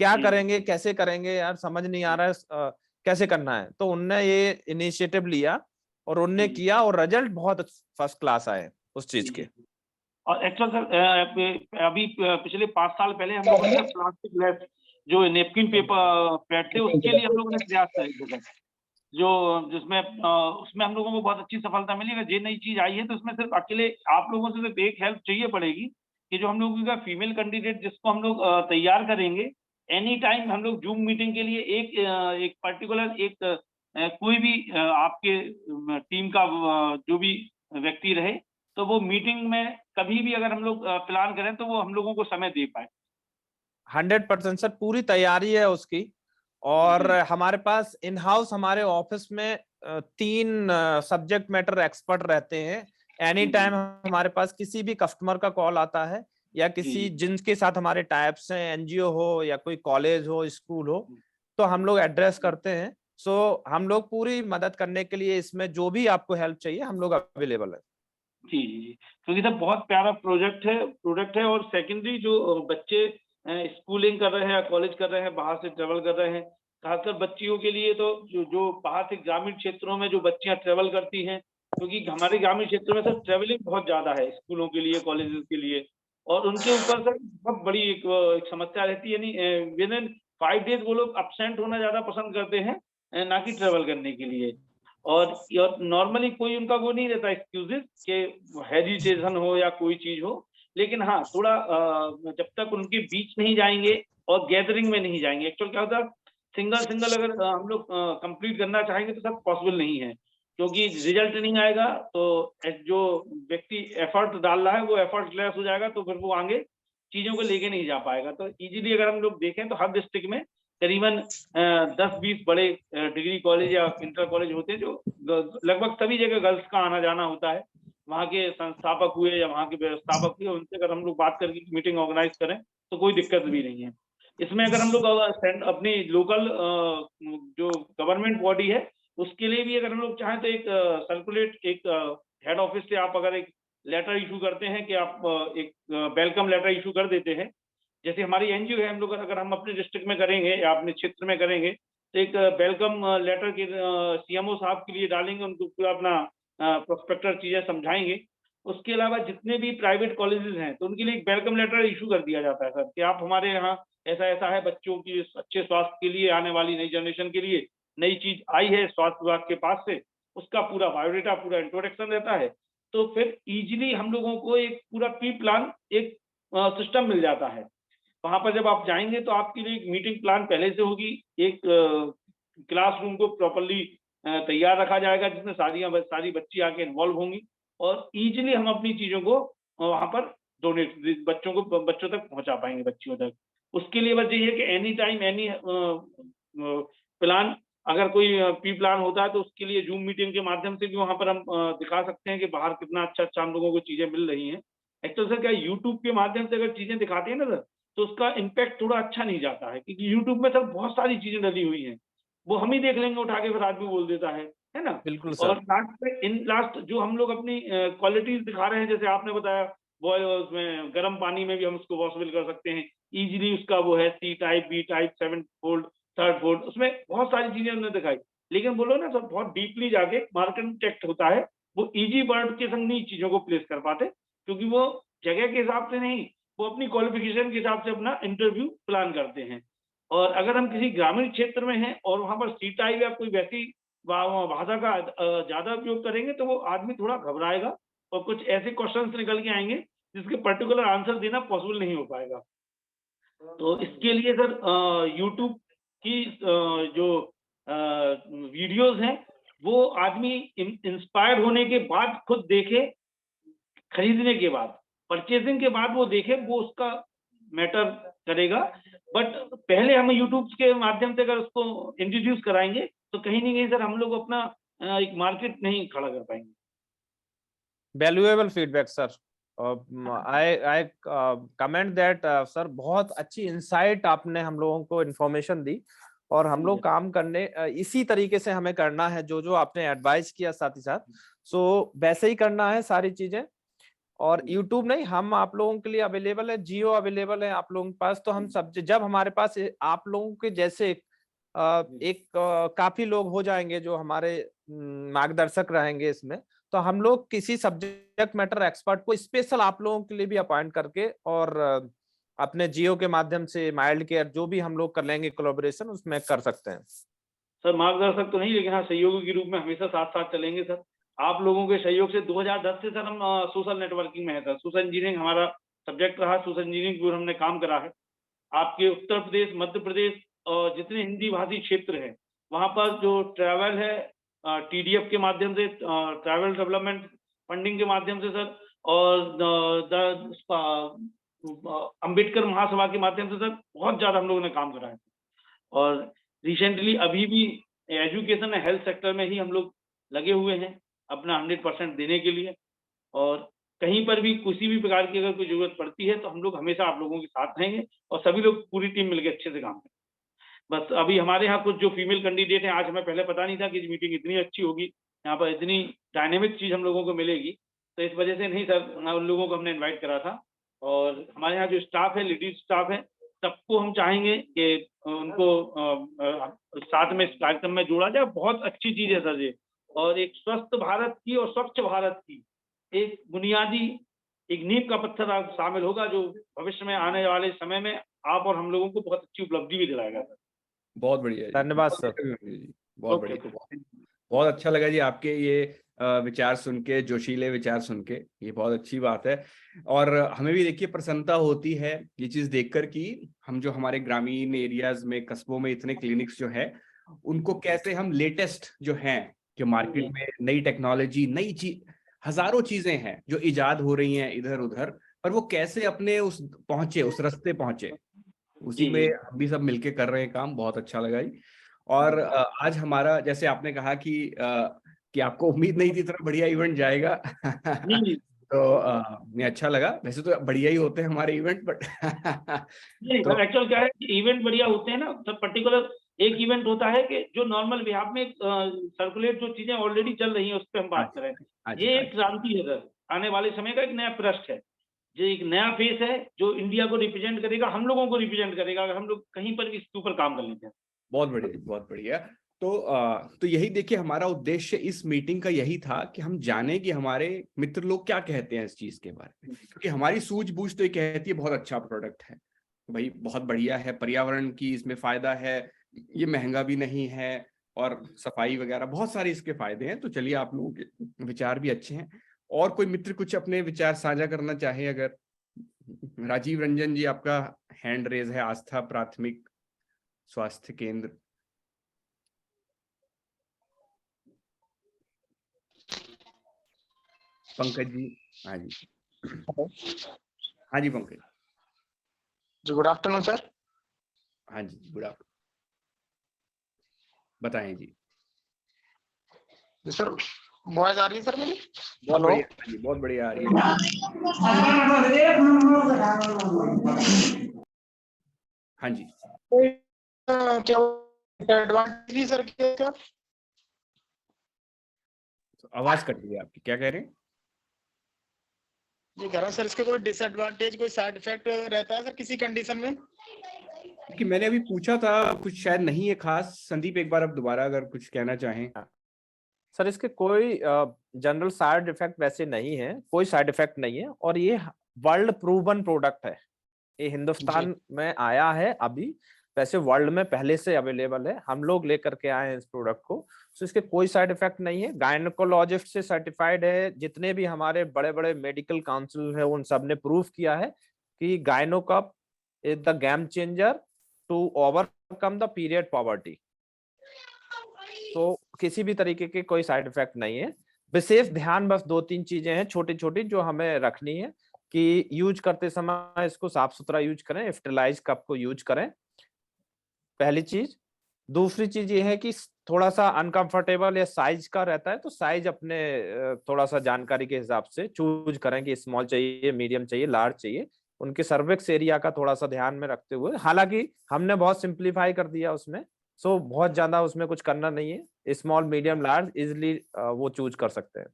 क्या करेंगे, कैसे करेंगे, यार समझ नहीं आ रहा है कैसे करना है। तो उनने ये इनिशिएटिव लिया और उनने किया, और रिजल्ट बहुत फर्स्ट क्लास आए उस चीज के। और एक्चुअल सर अभी पिछले 5 साल पहले हम लोगों ने प्लास्टिक लेस जो नेपकिन पेपर पैड थे उसके लिए हम लोगों ने प्रयास किया, जो जिसमें उसमें हम लोगों को बहुत अच्छी सफलता मिली। अगर ये नई चीज आई है तो उसमें सिर्फ अकेले आप लोगों से सिर्फ एक हेल्प चाहिए पड़ेगी कि जो हम लोगों का फीमेल कैंडिडेट जिसको हम लोग तैयार करेंगे, एनी टाइम हम लोग जूम मीटिंग के लिए एक पर्टिकुलर कोई भी आपके टीम का जो भी व्यक्ति रहे, तो वो मीटिंग में कभी भी अगर हम लोग प्लान करें तो वो हम लोगों को समय दे पाए। 100% सर, पूरी तैयारी है उसकी। और हमारे पास इन हाउस हमारे ऑफिस में 3 सब्जेक्ट मैटर एक्सपर्ट रहते हैं। एनी टाइम हमारे पास किसी भी कस्टमर का कॉल आता है या किसी जिनके साथ हमारे टाइप्स हैं, एनजीओ हो या कोई कॉलेज हो, स्कूल हो, तो हम लोग एड्रेस करते हैं। सो हम लोग पूरी मदद करने के लिए, इसमें जो भी आपको हेल्प चाहिए हम लोग अवेलेबल है। जी जी जी, क्योंकि सर बहुत प्यारा प्रोडक्ट है। और सेकेंडरी जो बच्चे स्कूलिंग कर रहे हैं या कॉलेज कर रहे हैं, बाहर से ट्रेवल कर रहे हैं, खासकर बच्चियों के लिए तो जो बाहर से ग्रामीण क्षेत्रों में जो बच्चियां ट्रेवल करती हैं, क्योंकि हमारे ग्रामीण क्षेत्रों में सर ट्रेवलिंग बहुत ज्यादा है स्कूलों के लिए, कॉलेजेस के लिए, और उनके ऊपर सर बहुत बड़ी एक समस्या रहती है। नहीं, विद इन 5 डेज वो लोग अपसेंट होना ज्यादा पसंद करते हैं, ना कि ट्रेवल करने के लिए। और नॉर्मली कोई उनका वो नहीं रहता एक्सक्यूजेस कि हेजिटेशन हो या कोई चीज हो, लेकिन हाँ थोड़ा जब तक उनके बीच नहीं जाएंगे और गैदरिंग में नहीं जाएंगे, एक्चुअल क्या होता है सिंगल अगर हम लोग कंप्लीट करना चाहेंगे तो सब पॉसिबल नहीं है, क्योंकि रिजल्ट नहीं आएगा तो जो व्यक्ति एफर्ट डाल रहा है वो एफर्ट लेस हो जाएगा, तो फिर वो आगे चीजों को लेके नहीं जा पाएगा। तो इजीली अगर हम लोग देखें तो हर डिस्ट्रिक्ट में करीबन 10-20 बड़े डिग्री कॉलेज या इंटर कॉलेज होते हैं, जो लगभग सभी जगह गर्ल्स का आना जाना होता है। वहाँ के संस्थापक हुए या वहाँ के व्यवस्थापक हुए, उनसे अगर हम लोग बात करके मीटिंग ऑर्गेनाइज करें तो कोई दिक्कत भी नहीं है। इसमें अगर हम लोग अपनी लोकल जो गवर्नमेंट बॉडी है उसके लिए भी अगर हम लोग चाहें तो एक सर्कुलेट एक हेड ऑफिस से आप अगर एक लेटर इशू करते हैं कि आप एक वेलकम लेटर इशू कर देते हैं, जैसे हमारी एनजीओ है, हम लोग अगर हम अपने डिस्ट्रिक्ट में करेंगे या अपने क्षेत्र में करेंगे तो एक वेलकम लेटर के सीएमओ साहब के लिए डालेंगे, उनको पूरा अपना प्रोस्पेक्टर चीजें समझाएंगे। उसके अलावा जितने भी प्राइवेट कॉलेजेस हैं तो उनके लिए एक वेलकम लेटर इशू कर दिया जाता है सर कि आप हमारे यहाँ ऐसा ऐसा है, बच्चों की अच्छे स्वास्थ्य के लिए, आने वाली नई जनरेशन के लिए नई चीज आई है स्वास्थ्य विभाग के पास से, उसका पूरा बायोडेटा, पूरा इंट्रोडक्शन रहता है। तो फिर इजीली हम लोगों को एक पूरा प्री प्लान एक सिस्टम मिल जाता है। वहां पर जब आप जाएंगे तो आपके लिए एक मीटिंग प्लान पहले से होगी, एक क्लासरूम को प्रॉपरली तैयार रखा जाएगा जिसमें सारी बच्ची आके इन्वॉल्व होंगी, और इजीली हम अपनी चीजों को वहां पर डोनेट बच्चों तक पहुंचा पाएंगे, बच्चियों तक। उसके लिए बस यही है कि एनी टाइम एनी प्लान, अगर कोई प्री प्लान होता है तो उसके लिए जूम मीटिंग के माध्यम से भी वहां पर हम दिखा सकते हैं कि बाहर कितना अच्छा हम लोगों को चीजें मिल रही हैं। एक्चुअल सर क्या यूट्यूब के माध्यम से अगर चीजें दिखाते हैं ना सर, तो उसका इम्पैक्ट थोड़ा अच्छा नहीं जाता है, क्योंकि यूट्यूब में सर बहुत सारी चीजें डली हुई हैं, वो हम ही देख लेंगे उठा के, फिर आदमी बोल देता है ना। बिल्कुल और सर। लास्ट जो हम लोग अपनी क्वालिटीज दिखा रहे हैं, जैसे आपने बताया बॉयल उसमें गर्म पानी में भी हम उसको वॉशेबल कर सकते हैं इजीली, उसका वो है C type, B type, 7 fold, 3rd fold, उसमें बहुत सारी चीजें हमने दिखाई। लेकिन बोलो ना सर बहुत डीपली जाके मार्केट टेक्ट होता है, वो इजी वर्ड के संग नहीं चीजों को प्लेस कर पाते, क्योंकि वो जगह के हिसाब से नहीं, वो अपनी क्वालिफिकेशन के हिसाब से अपना इंटरव्यू प्लान करते हैं। और अगर हम किसी ग्रामीण क्षेत्र में हैं और वहां पर सी टाइप या कोई वैसी भाषा का ज्यादा उपयोग करेंगे तो वो आदमी थोड़ा घबराएगा और कुछ ऐसे क्वेश्चंस निकल के आएंगे जिसके पर्टिकुलर आंसर देना पॉसिबल नहीं हो पाएगा। तो इसके लिए सर यूट्यूब की जो वीडियोस हैं वो आदमी इंस्पायर होने के बाद खुद देखे, खरीदने के बाद, परचेजिंग के बाद वो देखे, वो उसका मैटर करेगा। बट पहले हम यूट्यूब के माध्यम से अगर उसको इंट्रोड्यूस कराएंगे तो कहीं ना कहीं सर हम लोग अपना एक मार्केट नहीं खड़ा कर पाएंगे। Valuable feedback sir, I comment that sir, बहुत अच्छी इंसाइट आपने हम लोगों को इन्फॉर्मेशन दी, और हम लोग काम करने इसी तरीके से हमें करना है, जो आपने एडवाइस किया साथ ही साथ, सो वैसे ही करना है सारी चीजें। और YouTube नहीं, हम आप लोगों के लिए अवेलेबल है, जियो अवेलेबल है आप लोगों के पास, तो हम सब जब हमारे पास आप लोगों के जैसे काफी लोग हो जाएंगे जो हमारे मार्गदर्शक रहेंगे इसमें, तो हम लोग किसी सब्जेक्ट मैटर एक्सपर्ट को स्पेशल आप लोगों के लिए भी अपॉइंट करके, और अपने जियो के माध्यम से माइल्ड केयर जो भी हम लोग कर लेंगे कोलैबोरेशन, उसमें कर सकते हैं। सर मार्गदर्शक तो नहीं, लेकिन हाँ सहयोगी के रूप में हमेशा साथ साथ चलेंगे सर। आप लोगों के सहयोग से 2010 से सर हम सोशल नेटवर्किंग में है सर। सोशल इंजीनियरिंग हमारा सब्जेक्ट रहा, सोशल इंजीनियरिंग पर हमने काम करा है। आपके उत्तर प्रदेश, मध्य प्रदेश और जितने हिंदी भाषी क्षेत्र हैं वहाँ पर जो ट्रैवल है TDF के माध्यम से, ट्रैवल डेवलपमेंट फंडिंग के माध्यम से सर, और अम्बेडकर महासभा के माध्यम से सर बहुत ज्यादा हम लोगों ने काम करा है। और रिसेंटली अभी भी एजुकेशन एंड हेल्थ सेक्टर में ही हम लोग लगे हुए हैं अपना 100% देने के लिए। और कहीं पर भी किसी भी प्रकार की अगर कोई जरूरत पड़ती है तो हम लोग हमेशा आप लोगों के साथ रहेंगे, और सभी लोग पूरी टीम मिलकर अच्छे से काम करें। बस अभी हमारे यहाँ कुछ जो फीमेल कैंडिडेट हैं, आज हमें पहले पता नहीं था कि मीटिंग इतनी अच्छी होगी, यहाँ पर इतनी डायनेमिक चीज हम लोगों को मिलेगी। तो इस वजह से नहीं सर उन लोगों को हमने इनवाइट करा था। और हमारे यहाँ जो स्टाफ है, लेडीज स्टाफ है, सबको हम चाहेंगे कि उनको साथ में इस कार्यक्रम में जोड़ा जाए। बहुत अच्छी चीज है सर ये, और एक स्वस्थ भारत की और स्वच्छ भारत की एक बुनियादी एक नींव का पत्थर आप शामिल होगा, जो भविष्य में आने वाले समय में आप और हम लोगों को बहुत अच्छी उपलब्धि भी दिलाएगा सर। बहुत बढ़िया जी, धन्यवाद बहुत सर। बढ़िया जी, बहुत ओके, बढ़िया। बहुत अच्छा लगा जी आपके ये विचार सुन के, जोशीले विचार सुन के, ये बहुत अच्छी बात है। और हमें भी देखिए प्रसन्नता होती है ये चीज देखकर कि हम जो हमारे ग्रामीण एरियाज में, कस्बों में इतने क्लिनिक्स जो है, उनको कैसे हम लेटेस्ट जो हैं, जो मार्केट में नई टेक्नोलॉजी, नई चीज, हजारों चीजें हैं जो इजाद हो रही हैं इधर उधर, पर वो कैसे अपने उस पहुंचे, उस रास्ते पहुंचे, उसी में हम भी सब मिलके कर रहे हैं काम। बहुत अच्छा लगा जी। और आज हमारा, जैसे आपने कहा कि आपको उम्मीद नहीं थी इतना बढ़िया इवेंट जाएगा तो मुझे अच्छा लगा। वैसे तो बढ़िया ही होते हैं हमारे इवेंट, बट नहीं तो एक्चुअल क्या है कि इवेंट बढ़िया होते हैं ना, सब पर्टिकुलर एक इवेंट होता है कि जो नॉर्मल बिहाफ में सर्कुलेट जो चीजें ऑलरेडी चल रही हैं उस पर हम बात करें। ये एक क्रांति है सर, आने वाले समय का एक नया पृष्ठ है, ये एक नया फेस है जो इंडिया को रिप्रेजेंट करेगा, हम लोगों को रिप्रेजेंट करेगा, अगर हम लोग कहीं पर भी इसके ऊपर काम कर लेते हैं। बहुत बढ़िया, बहुत बढ़िया। तो यही देखिए हमारा उद्देश्य इस मीटिंग का यही था कि हम जाने कि हमारे मित्र लोग क्या कहते हैं इस चीज के बारे में, क्योंकि हमारी सूझबूझ तो ये कहती है बहुत अच्छा प्रोडक्ट है भाई, बहुत बढ़िया है, पर्यावरण की इसमें फायदा है, ये महंगा भी नहीं है, और सफाई वगैरह बहुत सारे इसके फायदे हैं। तो चलिए, आप लोगों के विचार भी अच्छे हैं। और कोई मित्र कुछ अपने विचार साझा करना चाहे अगर? राजीव रंजन जी, आपका हैंड रेज है, आस्था प्राथमिक स्वास्थ्य केंद्र। पंकज जी, हाँ जी, हाँ जी Pankaj ji, good afternoon sir. हाँ जी, गुड आफ्टरनून, बताएं जी। सर आवाज आ रही है सर मेरी? बहुत बढ़िया, हाँ जी, बहुत बढ़िया आ रही है। हाँ जी, क्या एडवांटेज सर क्या? आवाज कट रही है आपकी, क्या कह रहे हैं? जी कह रहा हूँ सर, इसके कोई डिसएडवांटेज, कोई साइड इफेक्ट रहता है सर किसी कंडीशन में? कि मैंने अभी पूछा था, कुछ शायद नहीं है खास। संदीप, एक बार आप दोबारा अगर कुछ कहना चाहें। सर इसके कोई जनरल साइड इफेक्ट वैसे नहीं है, कोई साइड इफेक्ट नहीं है, और ये वर्ल्ड प्रूवन प्रोडक्ट है। ये हिंदुस्तान में आया है अभी, वैसे वर्ल्ड में पहले से अवेलेबल है, हम लोग लेकर के आए हैं इस प्रोडक्ट को। तो इसके कोई साइड इफेक्ट नहीं है, गायनेकोलॉजिस्ट से सर्टिफाइड है, जितने भी हमारे बड़े बड़े मेडिकल काउंसिल है उन सब ने प्रूव किया है कि Gynocup is the game changer to overcome the period poverty. तो किसी भी तरीके के कोई साइड इफेक्ट नहीं है। विशेष ध्यान बस 2-3 चीजें हैं छोटी छोटी जो हमें रखनी है कि यूज करते समय इसको साफ सुथरा यूज करें, स्टेरिलाइज कप को यूज करें, पहली चीज। दूसरी चीज ये है कि थोड़ा सा अनकंफर्टेबल या साइज का रहता है तो साइज अपने थोड़ा सा जानकारी के हिसाब से चूज करें कि स्मॉल चाहिए, मीडियम चाहिए, लार्ज चाहिए, उनके सर्विक्स एरिया का थोड़ा सा ध्यान में रखते हुए। हालांकि हमने बहुत सिंप्लीफाई कर दिया उसमें, सो बहुत ज्यादा उसमें कुछ करना नहीं है, स्मॉल मीडियम लार्ज इजिली वो चूज कर सकते हैं।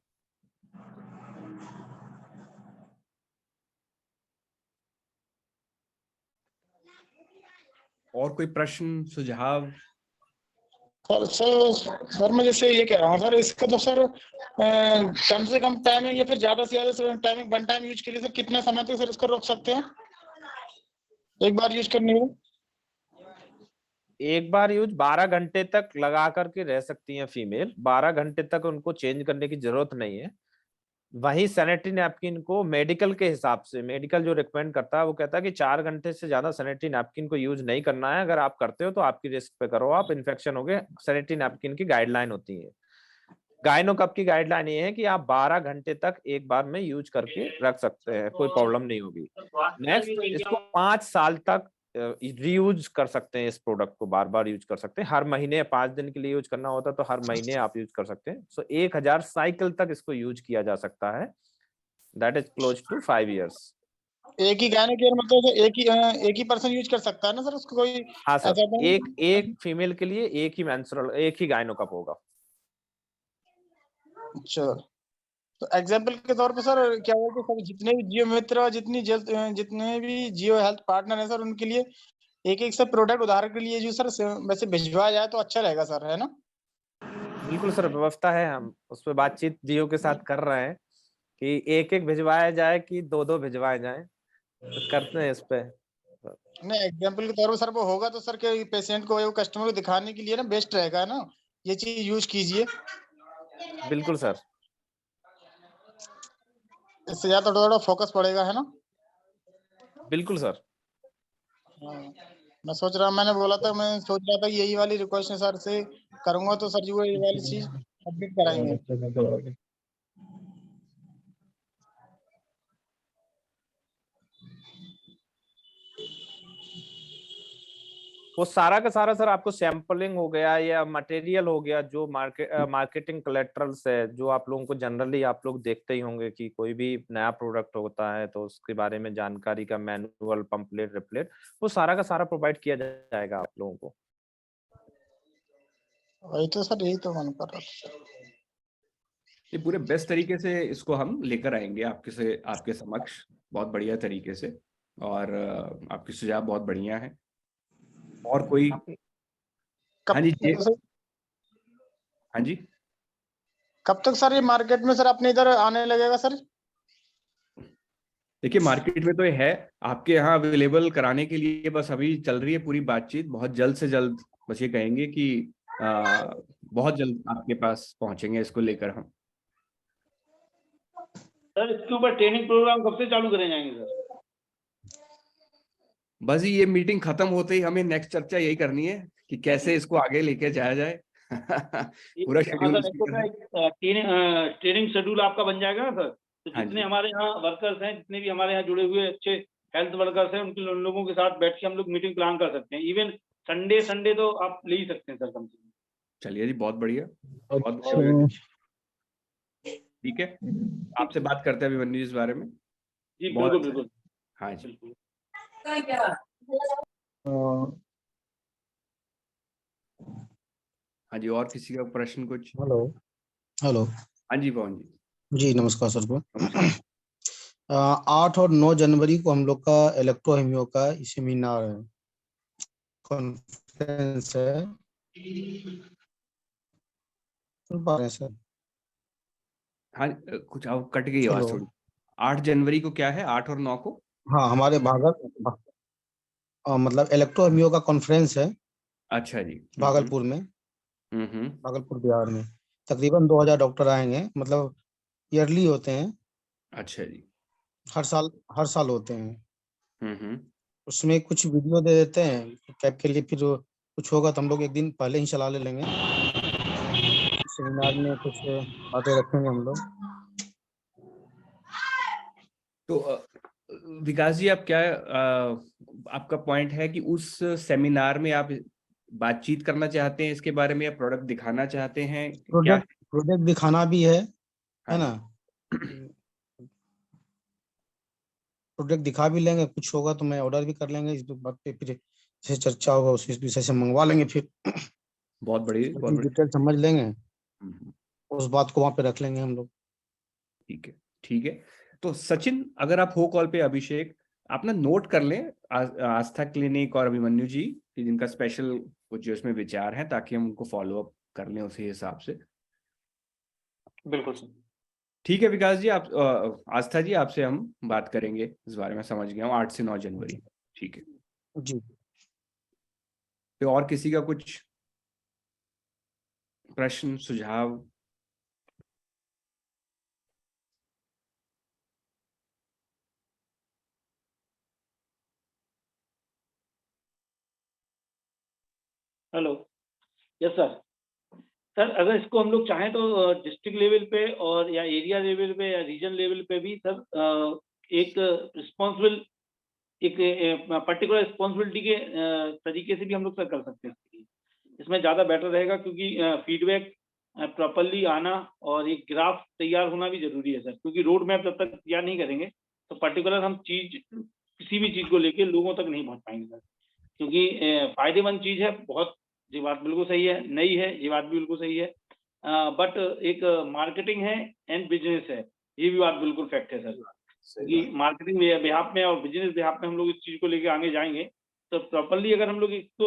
और कोई प्रश्न, सुझाव? सर मैं जैसे ये कह रहा हूँ सर, इसका तो सर कम से कम टाइमिंग या फिर ज्यादा से ज्यादा टाइमिंग वन टाइम यूज के लिए सर कितने समय तक सर इसको रोक सकते हैं एक बार यूज करने में? एक बार यूज 12 घंटे तक लगा करके रह सकती हैं फीमेल, 12 घंटे तक उनको चेंज करने की जरूरत नहीं है। वही सैनिटरी नैपकिन को मेडिकल के हिसाब से, मेडिकल जो रिकमेंड करता है वो कहता है कि 4 घंटे से ज्यादा सैनिटरी नैपकिन को यूज नहीं करना है। अगर आप करते हो तो आपकी रिस्क पे करो, आप इन्फेक्शन हो गए। सैनिटरी नैपकिन की गाइडलाइन होती है। गायनोकप की गाइडलाइन ये है कि आप 12 घंटे तक एक बार में यूज करके रख सकते हैं, कोई प्रॉब्लम नहीं होगी। नेक्स्ट, इसको 5 साल तक रीयूज कर सकते हैं, इस प्रोडक्ट को बार बार यूज कर सकते हैं। हर महीने 5 दिन के लिए यूज करना होता है तो हर महीने आप यूज कर सकते हैं। सो 1000 साइकिल तक इसको यूज किया जा सकता है, that is close to 5 years। एक ही गायनो केयर मतलब एक ही पर्सन यूज कर सकता है ना सर उसको? कोई हाँ सर, एक फीमेल के लिए एक ही मेंस्ट्रुअल, एक ही गायनोकप होगा। अच्छा, तो एग्जाम्पल के तौर पे सर क्या है कि सर जितने भी जियो मित्र और जितने भी जियो हेल्थ पार्टनर है सर, उनके लिए एक एक से प्रोडक्ट उदाहरण के लिए जो सर वैसे भिजवाया जाए तो अच्छा रहेगा सर, है ना? बिल्कुल सर, व्यवस्था है, हम उस पर बातचीत जियो के साथ कर रहे हैं कि एक एक भिजवाया जाए कि दो दो भिजवाए जाए, तो करते हैं इस पे। नहीं, एग्जाम्पल के तौर पर सर वो होगा तो सर के पेशेंट को या कस्टमर को दिखाने के लिए ना बेस्ट रहेगा ना, ये चीज यूज कीजिए। बिल्कुल सर। इससे ज्यादा थोड़ा फोकस पड़ेगा, है ना? बिल्कुल सर। मैं सोच रहा, मैंने बोला था, मैं सोच रहा था यही वाली रिक्वेस्ट सर से करूंगा तो सर जी वो ये वाली चीज अपडेट कराएंगे। वो सारा का सारा सर आपको सैंपलिंग हो गया या मटेरियल हो गया, जो मार्केटिंग कोलैटरल्स है, जो आप लोगों को जनरली आप लोग देखते ही होंगे कि कोई भी नया प्रोडक्ट होता है तो उसके बारे में जानकारी का मैनुअल, पंपलेट, रिप्लेट, वो सारा का सारा प्रोवाइड किया जाएगा आप लोगों को। वही तो सर, यही तो मन कर रहा था। ये पूरे बेस्ट तरीके से इसको हम लेकर आएंगे आपके समक्ष, बहुत बढ़िया तरीके से, और आपके सुझाव बहुत बढ़िया है। और कोई? हाँ जी, हाँ जी। कब तक सर ये मार्केट में सर अपने इधर आने लगेगा सर? देखिए, मार्केट में तो ये है आपके यहाँ अवेलेबल कराने के लिए, बस अभी चल रही है पूरी बातचीत। बहुत जल्द से जल्द, बस ये कहेंगे कि बहुत जल्द आपके पास पहुंचेंगे इसको लेकर हम। सर इसके ऊपर ट्रेनिंग प्रोग्राम कब से चालू करे जाएंगे सर? बस ये मीटिंग खत्म होते ही हमें नेक्स्ट चर्चा यही करनी है कि कैसे इसको आगे लेके जाया जाए। पूरा शेड्यूल ट्रेनिंग शेड्यूल आपका बन जाएगा ना सर? तो जितने हमारे यहाँ वर्कर्स हैं, जितने भी हमारे यहाँ जुड़े हुए अच्छे हेल्थ वर्कर्स हैं, उन लोगों के साथ बैठ के हम लोग मीटिंग प्लान कर सकते हैं। इवन संडे तो आप ले ही सकते हैं सर कम से कम। चलिए जी, बहुत बढ़िया, बहुत बढ़िया। ठीक है, आपसे बात करते हैं अभिमन्यु इस बारे में। जी बिल्कुल बिल्कुल। हाँ जी। हाँ जी, और किसी का प्रश्न कुछ? Hello hello. हाँ जी पवन जी। जी नमस्कार सर को। 8 और 9 जनवरी को हम लोग का इलेक्ट्रो हेमियो का सेमिनार है, कॉन्फ्रेंस है। सुन पा रहे हैं सर? हाँ, कुछ आप कट गई आवाज थोड़ी। 8 जनवरी को क्या है? 8 और 9 को? हाँ, हमारे मतलब इलेक्ट्रो हेमियो का कॉन्फ्रेंस है। अच्छा जी। भागलपुर में, भागलपुर बिहार में। तकरीबन 2000 डॉक्टर आएंगे, मतलब ईयरली होते हैं। अच्छा जी। हर साल होते हैं। हम्म। उसमें कुछ वीडियो दे देते हैं कैब के लिए, फिर कुछ होगा तो हम लोग एक दिन पहले ही चला लेंगे। सेमिनार में कुछ बातें रखेंगे हम लोग। तो विकास जी, आप क्या आपका पॉइंट है कि उस सेमिनार में आप बातचीत करना चाहते हैं इसके बारे में, या प्रोडक्ट दिखाना चाहते हैं? प्रोडक्ट दिखाना भी है ना? प्रोडक्ट दिखा भी लेंगे, कुछ होगा तो मैं ऑर्डर भी कर लेंगे। इस बात पे फिर जैसे चर्चा होगा उस विषय से मंगवा लेंगे। फिर बहुत बढ़िया, डिटेल समझ लेंगे, उस बात को वहां पे रख लेंगे हम लोग। ठीक है, ठीक है। तो सचिन, अगर आप हो कॉल पे, अभिषेक आप ना नोट कर लें आस्था क्लिनिक और अभिमन्यु जी कि जिनका स्पेशल कुछ जो इसमें विचार है, ताकि हम उनको फॉलो अप कर लें उसी हिसाब से। बिल्कुल सर। ठीक है विकास जी, आप आस्था जी, आपसे हम बात करेंगे इस बारे में। समझ गया हूँ, 8 से 9 जनवरी। ठीक है जी। तो और किसी का कुछ प्रश्न, सुझाव? हेलो। Yes sir. सर अगर इसको हम लोग चाहें तो डिस्ट्रिक्ट लेवल पे और या एरिया लेवल पे या रीजन लेवल पे भी सर एक रिस्पॉन्सिबल, एक पर्टिकुलर रिस्पॉन्सिबिलिटी के तरीके से भी हम लोग सर कर सकते हैं। इसमें ज़्यादा बेटर रहेगा, क्योंकि फीडबैक प्रॉपरली आना और एक ग्राफ तैयार होना भी जरूरी है सर। क्योंकि रोड मैप जब तक तैयार नहीं करेंगे तो पर्टिकुलर हम किसी भी चीज़ को लेके लोगों तक नहीं पहुँच पाएंगे सर। क्योंकि फायदेमंद चीज़ है बहुत, ये बात बिल्कुल सही है, नई है, ये बात भी बिल्कुल सही है। बट एक मार्केटिंग है एंड बिजनेस है, ये भी बात बिल्कुल फैक्ट है सर। कि मार्केटिंग बिहाफ में और बिजनेस बिहाफ में हम लोग इस चीज को लेके आगे जाएंगे तो प्रॉपरली अगर हम लोग इसको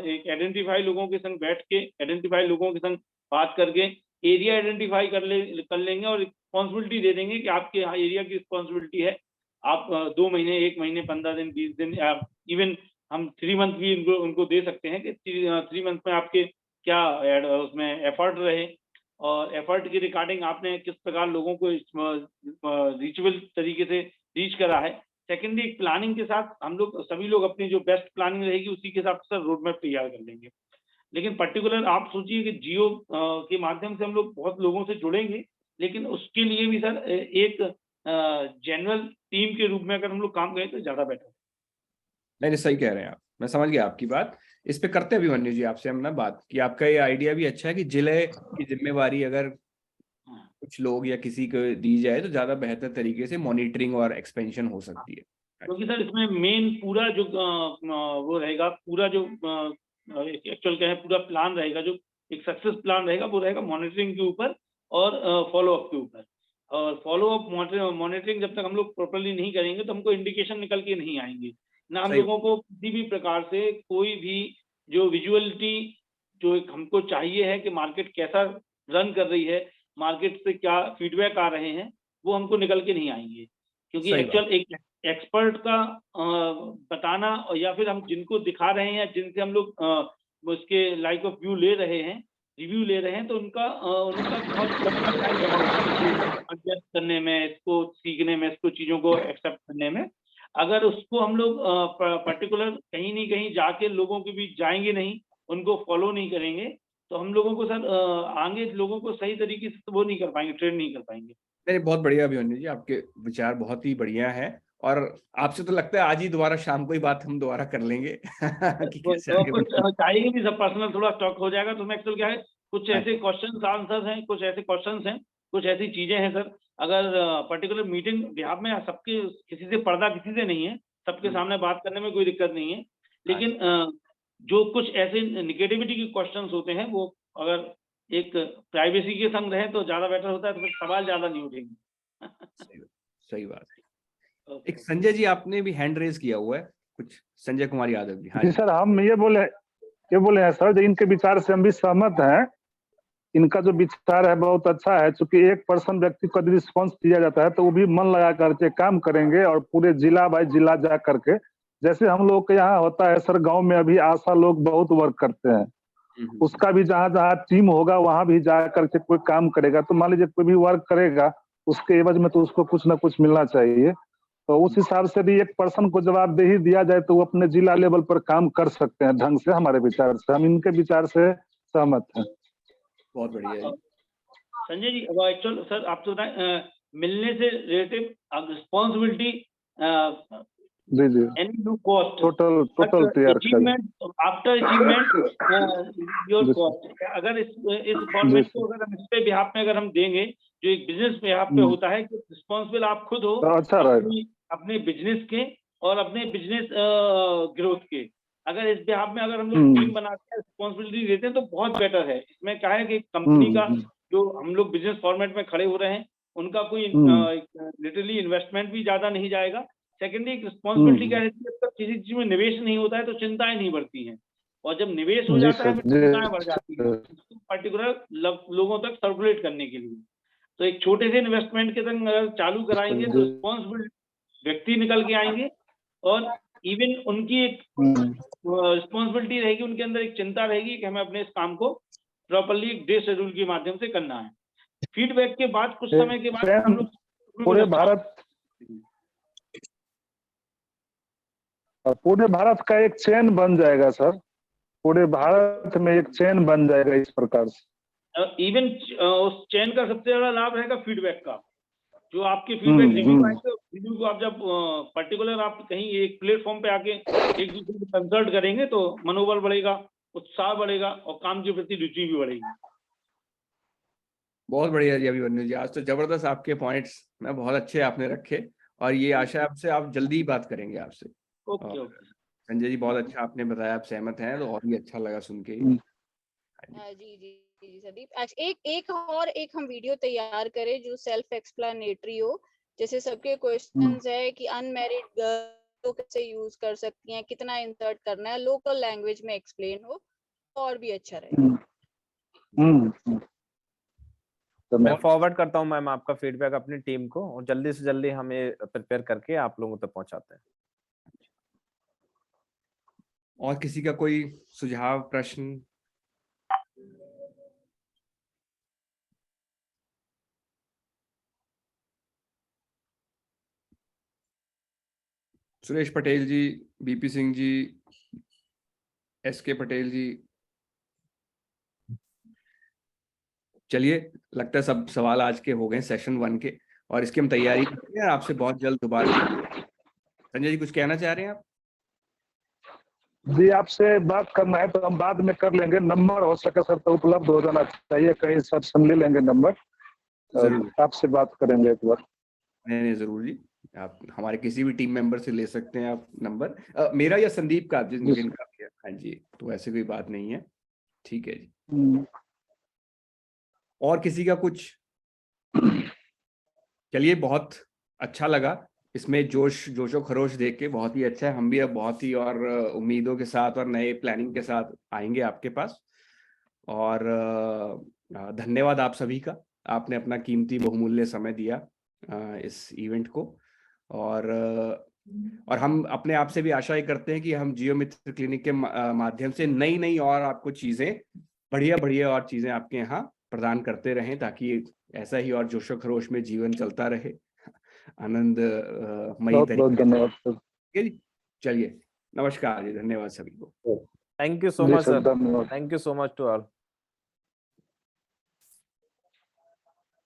एक आइडेंटिफाई लोगों के संग बैठ के आइडेंटिफाई लोगों के संग बात करके एरिया आइडेंटिफाई कर लेंगे और रिस्पॉन्सिबिलिटी दे देंगे कि आपके एरिया की रिस्पॉन्सिबिलिटी है, आप 2 महीने 1 महीने 15 दिन 20 दिन इवन हम 3 मंथ भी उनको दे सकते हैं कि 3 मंथ में आपके क्या उसमें एफर्ट रहे और एफर्ट की रिगार्डिंग आपने किस प्रकार लोगों को रीचेबल तरीके से रीच करा है। सेकेंडरी प्लानिंग के साथ हम लोग सभी लोग अपनी जो बेस्ट प्लानिंग रहेगी उसी के हिसाब से रोड मैप तैयार कर लेंगे। लेकिन पर्टिकुलर आप सोचिए कि जियो के माध्यम से हम लोग बहुत लोगों से जुड़ेंगे, लेकिन उसके लिए भी सर एक जनरल टीम के रूप में अगर हम लोग काम करें तो ज्यादा बेटर। नहीं सही कह रहे हैं आप, मैं समझ गया आपकी बात। इस पे करते हैं अभिमन्यु जी आपसे हम ना बात कि आपका ये आइडिया भी अच्छा है कि जिले की जिम्मेवारी अगर कुछ लोग या किसी को दी जाए तो ज्यादा बेहतर तरीके से मॉनिटरिंग और एक्सपेंशन हो सकती है। क्योंकि सर इसमें मेन पूरा जो वो रहेगा, पूरा जो एक्चुअल क्या है पूरा प्लान रहेगा, जो एक सक्सेस प्लान रहेगा वो रहेगा मॉनिटरिंग के ऊपर और फॉलो अप के ऊपर। और फॉलो अप मॉनिटरिंग जब तक हम लोग प्रॉपरली नहीं करेंगे तो हमको इंडिकेशन निकल के नहीं आएंगे ना, हम लोगों को किसी भी प्रकार से कोई भी जो विजुअलिटी जो हमको चाहिए है कि मार्केट कैसा रन कर रही है, मार्केट से क्या फीडबैक आ रहे हैं, वो हमको निकल के नहीं आएंगे। क्योंकि एक्चुअल एक एक्सपर्ट का बताना या फिर हम जिनको दिखा रहे हैं, जिनसे हम लोग उसके लाइक ऑफ व्यू ले रहे हैं, रिव्यू ले रहे हैं, तो उनका बहुत एडजस्ट करने में, इसको सीखने में, इसको चीजों को एक्सेप्ट करने में, अगर उसको हम लोग पर्टिकुलर कहीं नहीं कहीं जाके लोगों के बीच जाएंगे नहीं, उनको फॉलो नहीं करेंगे, तो हम लोगों को सर आगे लोगों को सही तरीके से वो नहीं कर पाएंगे, ट्रेन नहीं कर पाएंगे। नहीं बहुत बढ़िया अभिमन्यु जी, आपके विचार बहुत ही बढ़िया हैं और आपसे तो लगता है आज ही दोबारा शाम को ही बात हम दोबारा कर लेंगे कि कैसे आगे बढ़ना है। चाहिए भी सब पर्सनल थोड़ा टॉक हो जाएगा। तो मैं एक्चुअल क्या है कुछ ऐसे क्वेश्चन आंसर्स हैं, कुछ ऐसे क्वेश्चंस हैं, कुछ ऐसी चीजें हैं सर, अगर पर्टिकुलर मीटिंग बिहाफ में सबके किसी से पर्दा किसी से नहीं है, सबके सामने बात करने में कोई दिक्कत नहीं है, लेकिन जो कुछ ऐसे निगेटिविटी के क्वेश्चंस होते हैं वो अगर एक प्राइवेसी के संग रहे तो ज्यादा बेटर होता है, तो फिर सवाल ज्यादा नहीं उठेंगे। सही बात है। एक संजय जी आपने भी हैंड रेज किया हुआ है कुछ, संजय कुमार यादव जी। जी सर, हम ये बोले हैं सर, इनके विचार से हम भी सहमत हैं। इनका जो विचार है बहुत अच्छा है, क्योंकि 1% व्यक्ति को यदि रिस्पॉन्स दिया जाता है तो वो भी मन लगा करके काम करेंगे और पूरे जिला बाई जिला जा करके, जैसे हम लोग के यहाँ होता है सर, गांव में अभी आशा लोग बहुत वर्क करते हैं, उसका भी जहाँ जहाँ टीम होगा वहां भी जा करके कोई काम करेगा, तो मान लीजिए कोई भी वर्क करेगा उसके एवज में तो उसको कुछ ना कुछ मिलना चाहिए। तो उस हिसाब से भी 1% को जवाबदेही दिया जाए तो वो अपने जिला लेवल पर काम कर सकते हैं ढंग से। हमारे विचार से, हम इनके विचार से सहमत हैं। बहुत बढ़िया संजय जी। एक्चुअल सर आप तो मिलने से रिलेटिव रिस्पॉन्सिबिलिटी जी जी any new cost टोटल तैयार achievement after achievement your cost। अगर इस फॉर्मेट को अगर हम इस पे बिहाफ में अगर हम देंगे, जो एक बिजनेस बिहाफ पे होता है कि रिस्पॉन्सिबल आप खुद हो अच्छा अपने बिजनेस के और अपने बिजनेस ग्रोथ के, अगर इस बिहाफ में अगर हम लोग टीम बनाते हैं, रिस्पॉन्सिबिलिटी देते हैं तो बहुत बेटर है। इसमें क्या है कि कंपनी का जो हम लोग बिजनेस फॉर्मेट में खड़े हो रहे हैं उनका कोई लिटरली इन्वेस्टमेंट भी ज्यादा नहीं जाएगा। सेकेंडरी एक रिस्पॉन्सिबिलिटी क्या रहती है, जब तक किसी चीज में निवेश नहीं होता है तो चिंताएं नहीं बढ़ती हैं, और जब निवेश हो जाता है फिर चिंताएं बढ़ जाती हैं पर्टिकुलर लोगों तक सर्कुलेट करने के लिए। तो एक छोटे से इन्वेस्टमेंट के संग अगर चालू कराएंगे तो रिस्पॉन्सिबल व्यक्ति निकल के आएंगे और इवन उनकी एक रिस्पॉन्सिबिलिटी रहेगी, उनके अंदर एक चिंता रहेगी कि हमें अपने इस काम को प्रॉपरली एक डे शेड्यूल के माध्यम से करना है। फीडबैक के बाद कुछ समय के बाद हम लोग पूरे भारत का एक चेन बन जाएगा सर, पूरे भारत में एक चेन बन जाएगा इस प्रकार से। इवन उस चेन का सबसे ज्यादा लाभ रहेगा फीडबैक का, जो आपके फीडबैक रिव्यू आएंगे, रिव्यू को आप जब पर्टिकुलर आप कहीं एक प्लेटफॉर्म पे आके एक दूसरे को कंसल्ट करेंगे तो मनोबल बढ़ेगा, उत्साह बढ़ेगा और काम के प्रति रुचि भी बढ़ेगी। बहुत बढ़िया जी अभिमन्यु जी, आज तो जबरदस्त आपके पॉइंट्स ना बहुत अच्छे आपने रखे और ये आशा है आपसे आप जल्दी ही बात करेंगे आपसे। ओके संजय जी बहुत अच्छा आपने बताया, आप सहमत हैं तो और भी अच्छा लगा सुन के। जी जी जी संदीप, एक हम वीडियो तैयार करें जो सेल्फ एक्सप्लेनेटरी हो, जैसे सबके क्वेश्चंस है कि अनमैरिड गर्ल कैसे यूज कर सकती हैं, कितना इंसर्ट करना है, लोकल लैंग्वेज में एक्सप्लेन हो और भी अच्छा रहेगा। मैं फॉरवर्ड करता हूँ मैम आपका फीडबैक अपनी टीम को, और जल्दी से जल्दी हम ये प्रिपेयर करके आप लोगों तक पहुंचाते हैं। और किसी का कोई सुझाव, प्रश्न? सुरेश पटेल जी, बीपी सिंह जी, एसके पटेल जी, चलिए लगता है सब सवाल आज के हो गए सेशन 1 के, और इसकी हम तैयारी करते हैं आपसे बहुत जल्द दोबारा। संजय जी कुछ कहना चाह रहे हैं आप? जी आपसे बात करना है तो हम बाद में कर लेंगे, नंबर हो सके सर तो उपलब्ध हो जाना चाहिए, कहीं सर ले लेंगे नंबर, आपसे बात करेंगे एक बार। नहीं जरूर जी, आप हमारे किसी भी टीम मेंबर से ले सकते हैं आप नंबर, मेरा या संदीप का, जिनका भी है। हाँ जी, तो ऐसे कोई बात नहीं है, ठीक है जी। और किसी का कुछ? चलिए, बहुत अच्छा लगा, इसमें जोशो खरोश देख के बहुत ही अच्छा है। हम भी अब बहुत ही और उम्मीदों के साथ और नए प्लानिंग के साथ आएंगे आपके पास। और धन्यवाद आप सभी का, आपने अपना कीमती बहुमूल्य समय दिया इस इवेंट को। और हम अपने आप से भी आशा करते हैं कि हम जियो मित्र क्लिनिक के माध्यम से नई नई और आपको चीजें, बढ़िया और चीजें आपके यहाँ प्रदान करते रहें, ताकि ऐसा ही और जोशो खरोश में जीवन चलता रहे, आनंद मई तरीके। बहुत धन्यवाद सर। ठीक है जी, चलिए नमस्कार जी, धन्यवाद सभी को। Thank you so much sir, thank you so much to all.